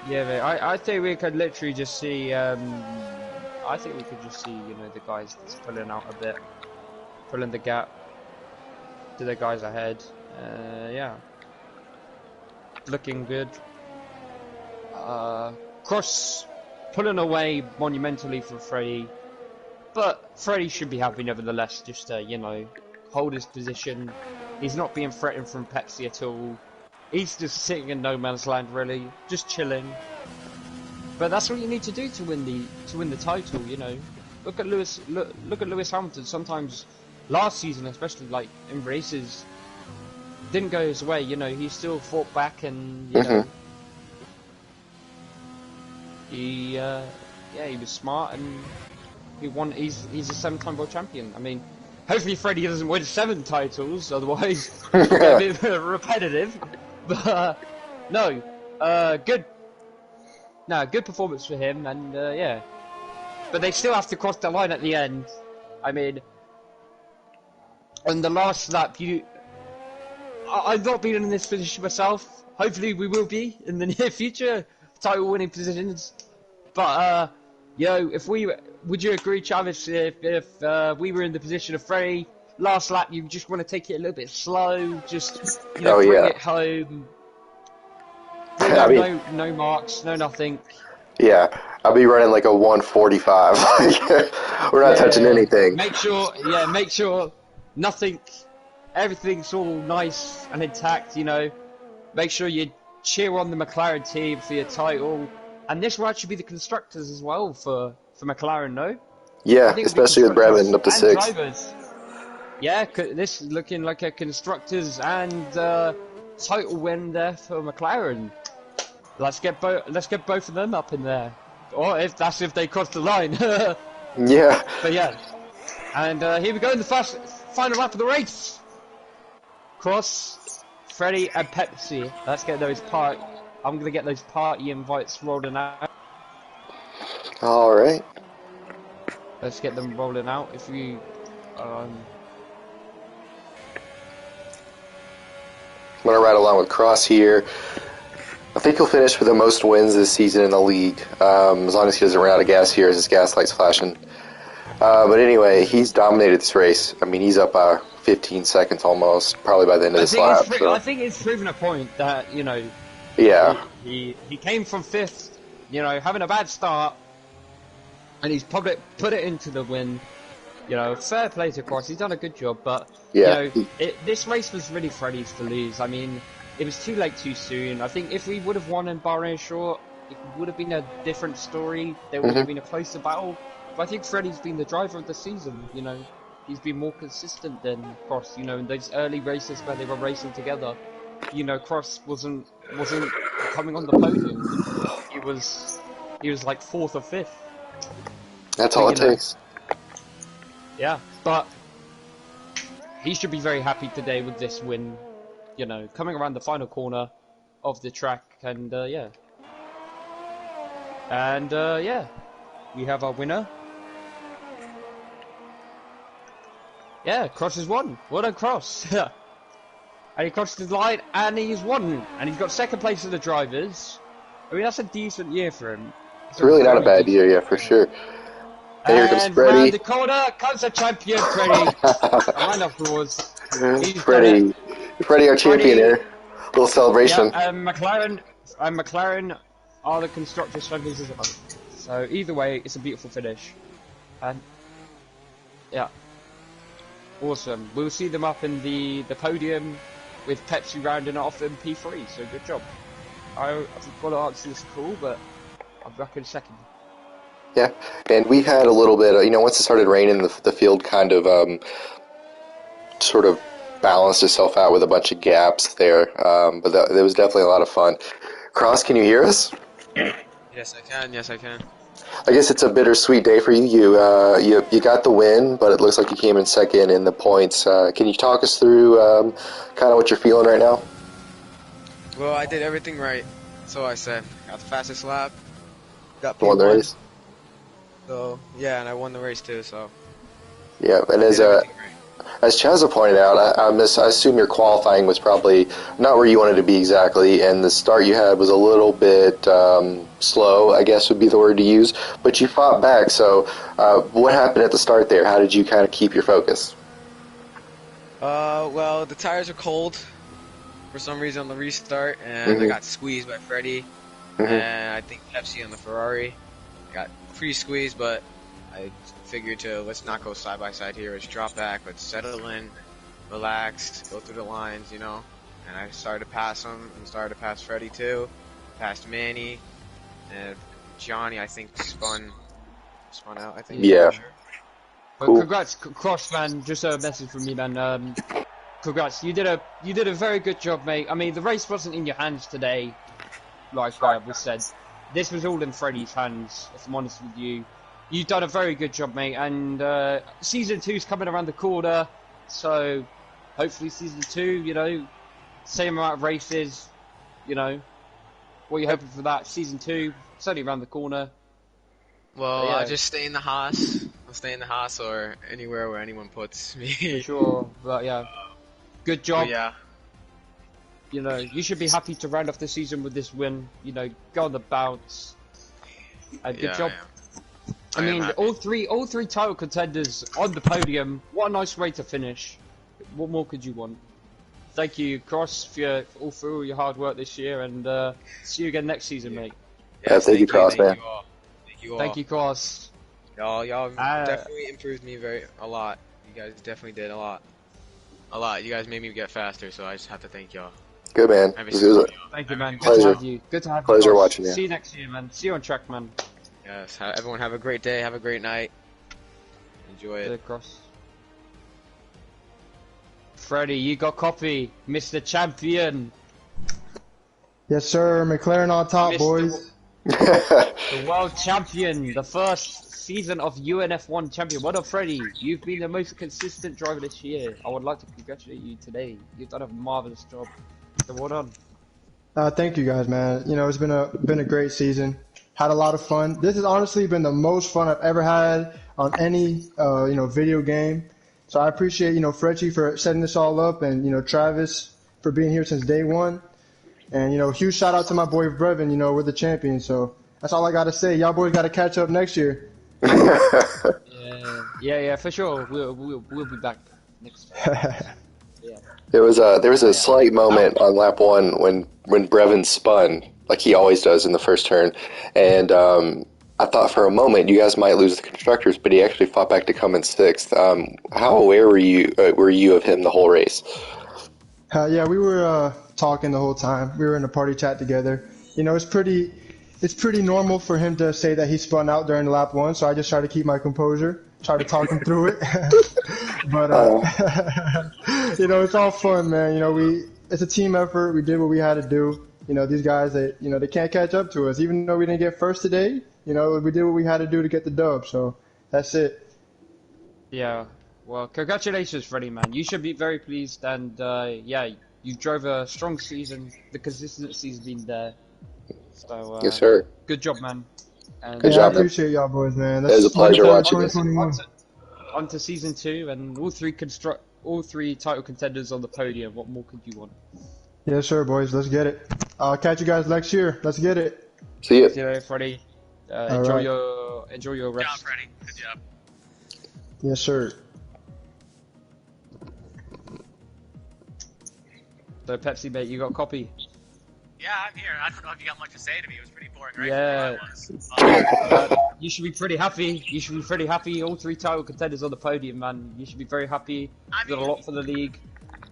Yeah, mate, I think we could literally just see, you know, the guys just pulling out a bit, pulling the gap to the guys ahead. Yeah. Looking good. Cross pulling away monumentally from Freddy, but Freddy should be happy nevertheless, just to, you know, hold his position. He's not being threatened from Pepsi at all. He's just sitting in no man's land, really, just chilling. But that's what you need to do to win the title, you know. Look at Lewis Hamilton. Sometimes last season, especially like in races, didn't go his way. You know, he still fought back, and you know, he was smart, and he won. He's a 7-time world champion. I mean, hopefully Freddie doesn't win 7 titles, otherwise it's a bit repetitive. But no, good performance for him, and yeah. But they still have to cross the line at the end. I mean, on the last lap, I've not been in this position myself. Hopefully we will be in the near future, title winning positions. But yo, would you agree, Travis, if we were in the position of Freddie, last lap you just want to take it a little bit slow, just, you know, bring it home, I mean, no marks, no nothing. yeah, I'll be running like a 145. We're not touching Yeah, anything. make sure nothing, everything's all nice and intact. Make sure you cheer on the McLaren team for your title, and this will actually be the constructors as well for McLaren. No, I Yeah, think it'll be especially with Brevin constructors up to and 6. drivers. Yeah, this is looking like a constructors and title win there for McLaren. Let's get both of them up in there, or if they cross the line. Yeah. But yeah, and here we go in the final lap of the race. Cross, Freddy, and Pepsi. Let's get those I'm gonna get those party invites rolling out. All right. Let's get them rolling out. If you, I'm gonna ride along with Cross here. I think he'll finish with the most wins this season in the league, as long as he doesn't run out of gas here as his gas light's flashing. But anyway, he's dominated this race. I mean, he's up 15 seconds almost, probably by the end of this lap. I think it's proven a point that Yeah. he came from 5th, having a bad start, and he's put it into the win. Fair play to Cross. He's done a good job, but Yeah. this race was really Freddy's to lose. I mean, it was too late too soon. I think if we would have won in Bahrain Short, it would have been a different story. There would have been a closer battle. But I think Freddy's been the driver of the season. He's been more consistent than Cross. In those early races where they were racing together, Cross wasn't coming on the podium. He was like 4th or 5th. That's all it takes. Yeah, but he should be very happy today with this win. Coming around the final corner of the track, and yeah. And yeah, we have our winner. Yeah, Cross has won. Well done, Cross. And he crossed the line, and he's won. And he's got 2nd place in the drivers. I mean, that's a decent year for him. It's really not a bad year, yeah, for sure. And here comes Freddy. Round the corner comes the champion, Freddy. A round of applause. Freddy, our champion here. Little celebration. Yeah, McLaren are the constructors' champions as well. So either way, it's a beautiful finish. And yeah, awesome. We'll see them up in the podium with Pepsi rounding off in P3. So good job. I think Quad Arts is cool, but I'm back in 2nd. Yeah, and we had a little bit, once it started raining, the field kind of sort of balanced itself out with a bunch of gaps there, but that was definitely a lot of fun. Cross, can you hear us? Yes, I can. I guess it's a bittersweet day for you. You got the win, but it looks like you came in 2nd in the points. Can you talk us through kind of what you're feeling right now? Well, I did everything right, so I said. Got the fastest lap, got Won the race. So yeah, and I won the race too. So yeah, and as Chazza pointed out, I assume your qualifying was probably not where you wanted to be exactly, and the start you had was a little bit slow, I guess would be the word to use, but you fought back. So what happened at the start there? How did you kind of keep your focus? Well, the tires are cold for some reason on the restart, and I got squeezed by Freddy, and I think Pepsi on the Ferrari. I got pretty squeezed, but I figured let's not go side by side here. Let's drop back. Let's settle in, relax, go through the lines, And I started to pass him, and started to pass Freddy too. Passed Manny, and Johnny. I think spun out. I think. Yeah. Sure. Well, cool. Congrats, Cross, man. Just a message from me, man. Congrats. You did a very good job, mate. I mean, the race wasn't in your hands today, like was said. This was all in Freddy's hands, if I'm honest with you. You've done a very good job, mate, and Season 2's coming around the corner, so hopefully Season 2, same amount of races, what are you hoping for that? Season 2, it's only around the corner. Well, yeah. I'll just stay in the Haas. I'll stay in the Haas or anywhere where anyone puts me. Sure, but yeah. Good job. But yeah. You should be happy to round off the season with this win. Go on the bounce. Good job. I mean, all three title contenders on the podium. What a nice way to finish. What more could you want? thank you, Cross, for all your hard work this year, and see you again next season, mate. Yeah, thank you, Cross, man. Thank you all. Thank you all. Thank you, Cross. Y'all definitely improved me a lot. You guys definitely did a lot. A lot. You guys made me get faster, so I just have to thank y'all. Good, man. Thank you, man. Pleasure. Good to have you. Good to have you. Pleasure Cross. watching you. See you next year, man. See you on track, man. Yes. Everyone have a great day. Have a great night. Enjoy it. Cross. Freddie, you got copy, Mr. Champion. Yes, sir. McLaren on top, Mr. boys. The world champion, the first season of UNF1 champion. Well done, Freddie. You've been the most consistent driver this year. I would like to congratulate you today. You've done a marvelous job. So well done. Thank you guys, man. You know, it's been a great season. Had a lot of fun. This has honestly been the most fun I've ever had on any video game. So I appreciate Fretchy for setting this all up, and Travis for being here since day one. And huge shout out to my boy Brevin. We're the champions. So that's all I gotta say. Y'all boys gotta catch up next year. Yeah, for sure. We'll be back next time. Yeah. There was a slight moment on lap 1 when Brevin spun like he always does in the first turn, and I thought for a moment you guys might lose the constructors, but he actually fought back to come in 6th. How aware were you of him the whole race? Yeah, we were talking the whole time. We were in a party chat together. It's pretty normal for him to say that he spun out during lap 1, so I just try to keep my composure, try to talk him through it. But it's all fun, man. It's a team effort. We did what we had to do. These guys, they can't catch up to us. Even though we didn't get first today, we did what we had to do to get the dub. So that's it. Yeah. Well, congratulations, Freddie, man. You should be very pleased, and you drove a strong season. The consistency's been there. So, yes, sir. Good job, man. And, Good job, I appreciate y'all boys, man. It was a pleasure watching this. On to season 2, and all three title contenders on the podium. What more could you want? Yes, sir, boys. Let's get it. I'll catch you guys next year. Let's get it. See you. See you, Freddie. Enjoy right. your rest. Good job, Freddie. Good job. Yes, sir. So, Pepsi, mate, you got a copy? Yeah, I'm here. I don't know if you got much to say to me. It was pretty boring, right? Yeah. You should be pretty happy. You should be pretty happy. All 3 title contenders on the podium, man. You should be very happy. You did a lot for the league.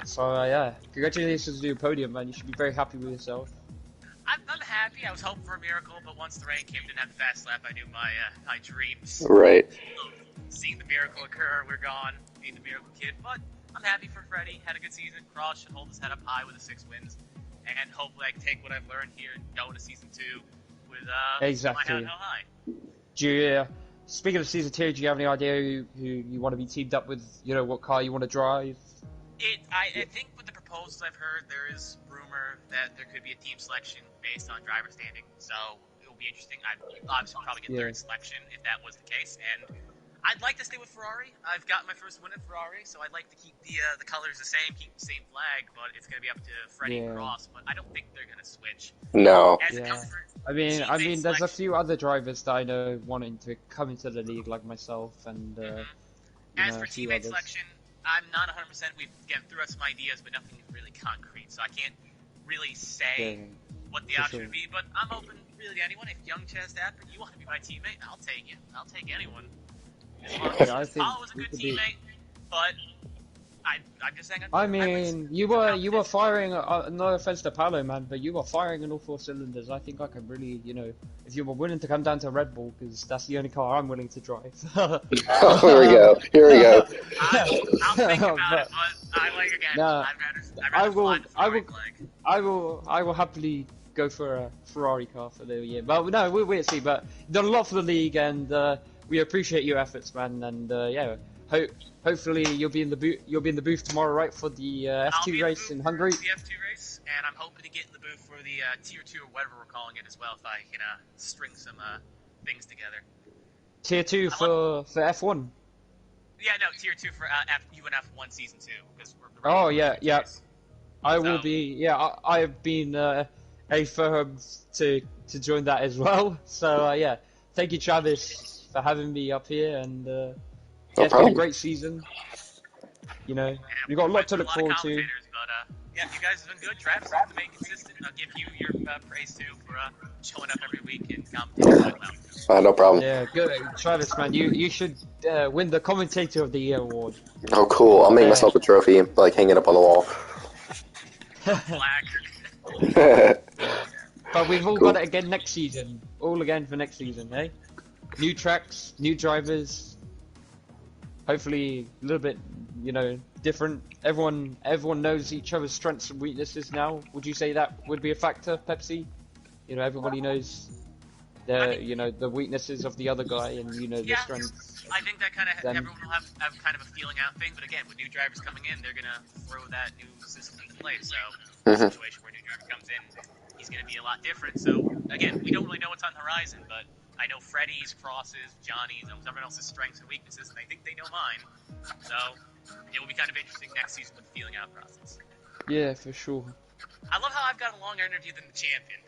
So, congratulations to your podium, man. You should be very happy with yourself. I'm happy. I was hoping for a miracle, but once the rain came, didn't have the fast lap. I knew my dreams. Right. Seeing the miracle occur, we're gone. Being the miracle kid, but I'm happy for Freddie. Had a good season. Cross should hold his head up high with the 6 wins, and hopefully I can take what I've learned here and go into season 2 with exactly. my head held high. Speaking of season 2, do you have any idea who you want to be teamed up with? What car you want to drive? I think with the proposals I've heard, there is rumor that there could be a team selection based on driver standing. So it'll be interesting. I'd obviously probably get third selection if that was the case. And I'd like to stay with Ferrari. I've got my first win in Ferrari, so I'd like to keep the colors the same, keep the same flag. But it's going to be up to Freddie and Cross. But I don't think they're going to switch. No. I mean, there's a few other drivers that I know wanting to come into the league, like myself, and as for teammate selection, I'm not 100%. We've threw out some ideas, but nothing really concrete. So I can't really say what the option would be. But I'm open really to anyone. If young Chaz Dapper, you want to be my teammate, I'll take you. I'll take anyone. As long as Paulo was a good teammate, but I'm just saying. I mean, you were firing. No offense to Paulo, man, but you were firing on all 4 cylinders. I think I can really, if you were willing to come down to Red Bull, because that's the only car I'm willing to drive. Oh, here we go. Here we go. I'll think about it, but I will happily go for a Ferrari car for the year. But no, we'll see. But you've done a lot for the league, and we appreciate your efforts, man. And hopefully you'll be in the booth tomorrow, right, for the F2 race in Hungary. The F2 race, and I'm hoping to get in the booth for the Tier 2 or whatever we're calling it as well, if I can string some things together. Tier 2 for F1. Yeah, no, Tier 2 for UNF1 Season 2. Because yeah. I will be. Yeah, I've been affirmed to join that as well. So thank you, Travis, for having me up here, and it's been a great season. We've got a lot to look forward to. But Yeah, you guys have been good. Travis, have remain consistent. I'll give you your praise too for showing up every week and commentating quite well. No problem. Yeah, good, Travis, man. You should win the Commentator of the Year award. Oh, cool. I'll make Yeah. myself a trophy, like hang it up on the wall. Flag. But we've all Cool. got it again next season. All again for next season, eh? New tracks, new drivers. Hopefully a little bit, different. Everyone knows each other's strengths and weaknesses now. Would you say that would be a factor, Pepsi? Everybody knows the weaknesses of the other guy and the strengths. I think that kind of Then- everyone will have kind of a feeling out thing. But again, with new drivers coming in, they're gonna throw that new system into place. So the situation where a new driver comes in, he's gonna be a lot different. So again, we don't really know what's on the horizon, but I know Freddie's, Cross's, Johnny's, and everyone else's strengths and weaknesses, and I think they know mine. So it will be kind of interesting next season with the feeling out process. Yeah, for sure. I love how I've got a longer interview than the champion.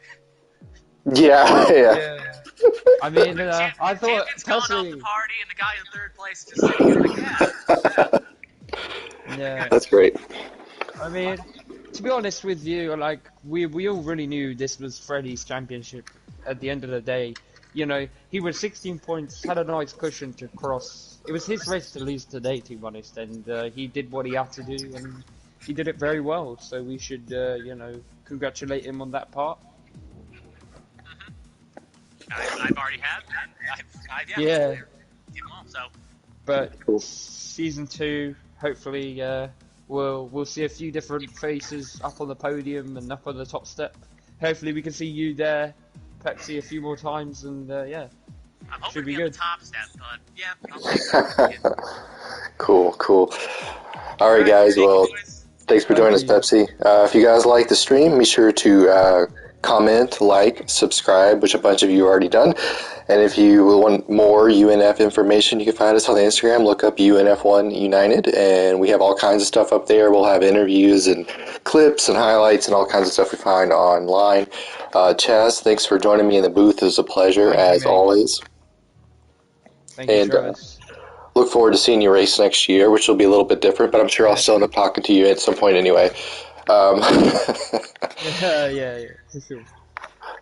Yeah. I mean, I thought Champion's gone off personally, the party, and the guy in third place is just sitting here like, yeah. That's great. I mean, to be honest with you, like we all really knew this was Freddie's championship. At the end of the day, he was 16 points, had a nice cushion to cross. It was his race to lose today, to be honest, and he did what he had to do, and he did it very well. So we should, congratulate him on that part. I've already had, and I've Yeah. Did them all, so. But Cool. season 2, hopefully, we'll see a few different faces up on the podium and up on the top step. Hopefully, we can see you there, Pepsi, a few more times, and yeah. I'm hoping Should to be be on good. the top step, but yeah, I'll take it. Cool. All right, guys. Well, thanks for joining us, Pepsi. If you guys like the stream, be sure to comment, like, subscribe, which a bunch of you have already done. And if you want more UNF information, you can find us on Instagram. Look up UNF1 United, and we have all kinds of stuff up there. We'll have interviews and clips and highlights and all kinds of stuff we find online. Chaz, thanks for joining me in the booth. It was a pleasure, Thank you, as mate. always. Thank you, And, Travis. Look forward to seeing you race next year, which will be a little bit different, but I'm sure I'll still end up talking to you at some point anyway. Yeah, for sure.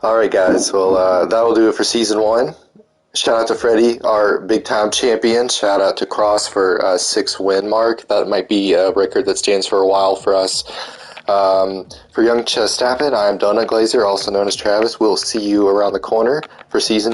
All right, guys. Well, that'll do it for season 1. Shout out to Freddie, our big-time champion. Shout out to Cross for a 6-win mark. That might be a record that stands for a while for us. For young Chestappen, I'm Donut Glazer, also known as Travis. We'll see you around the corner for season 2.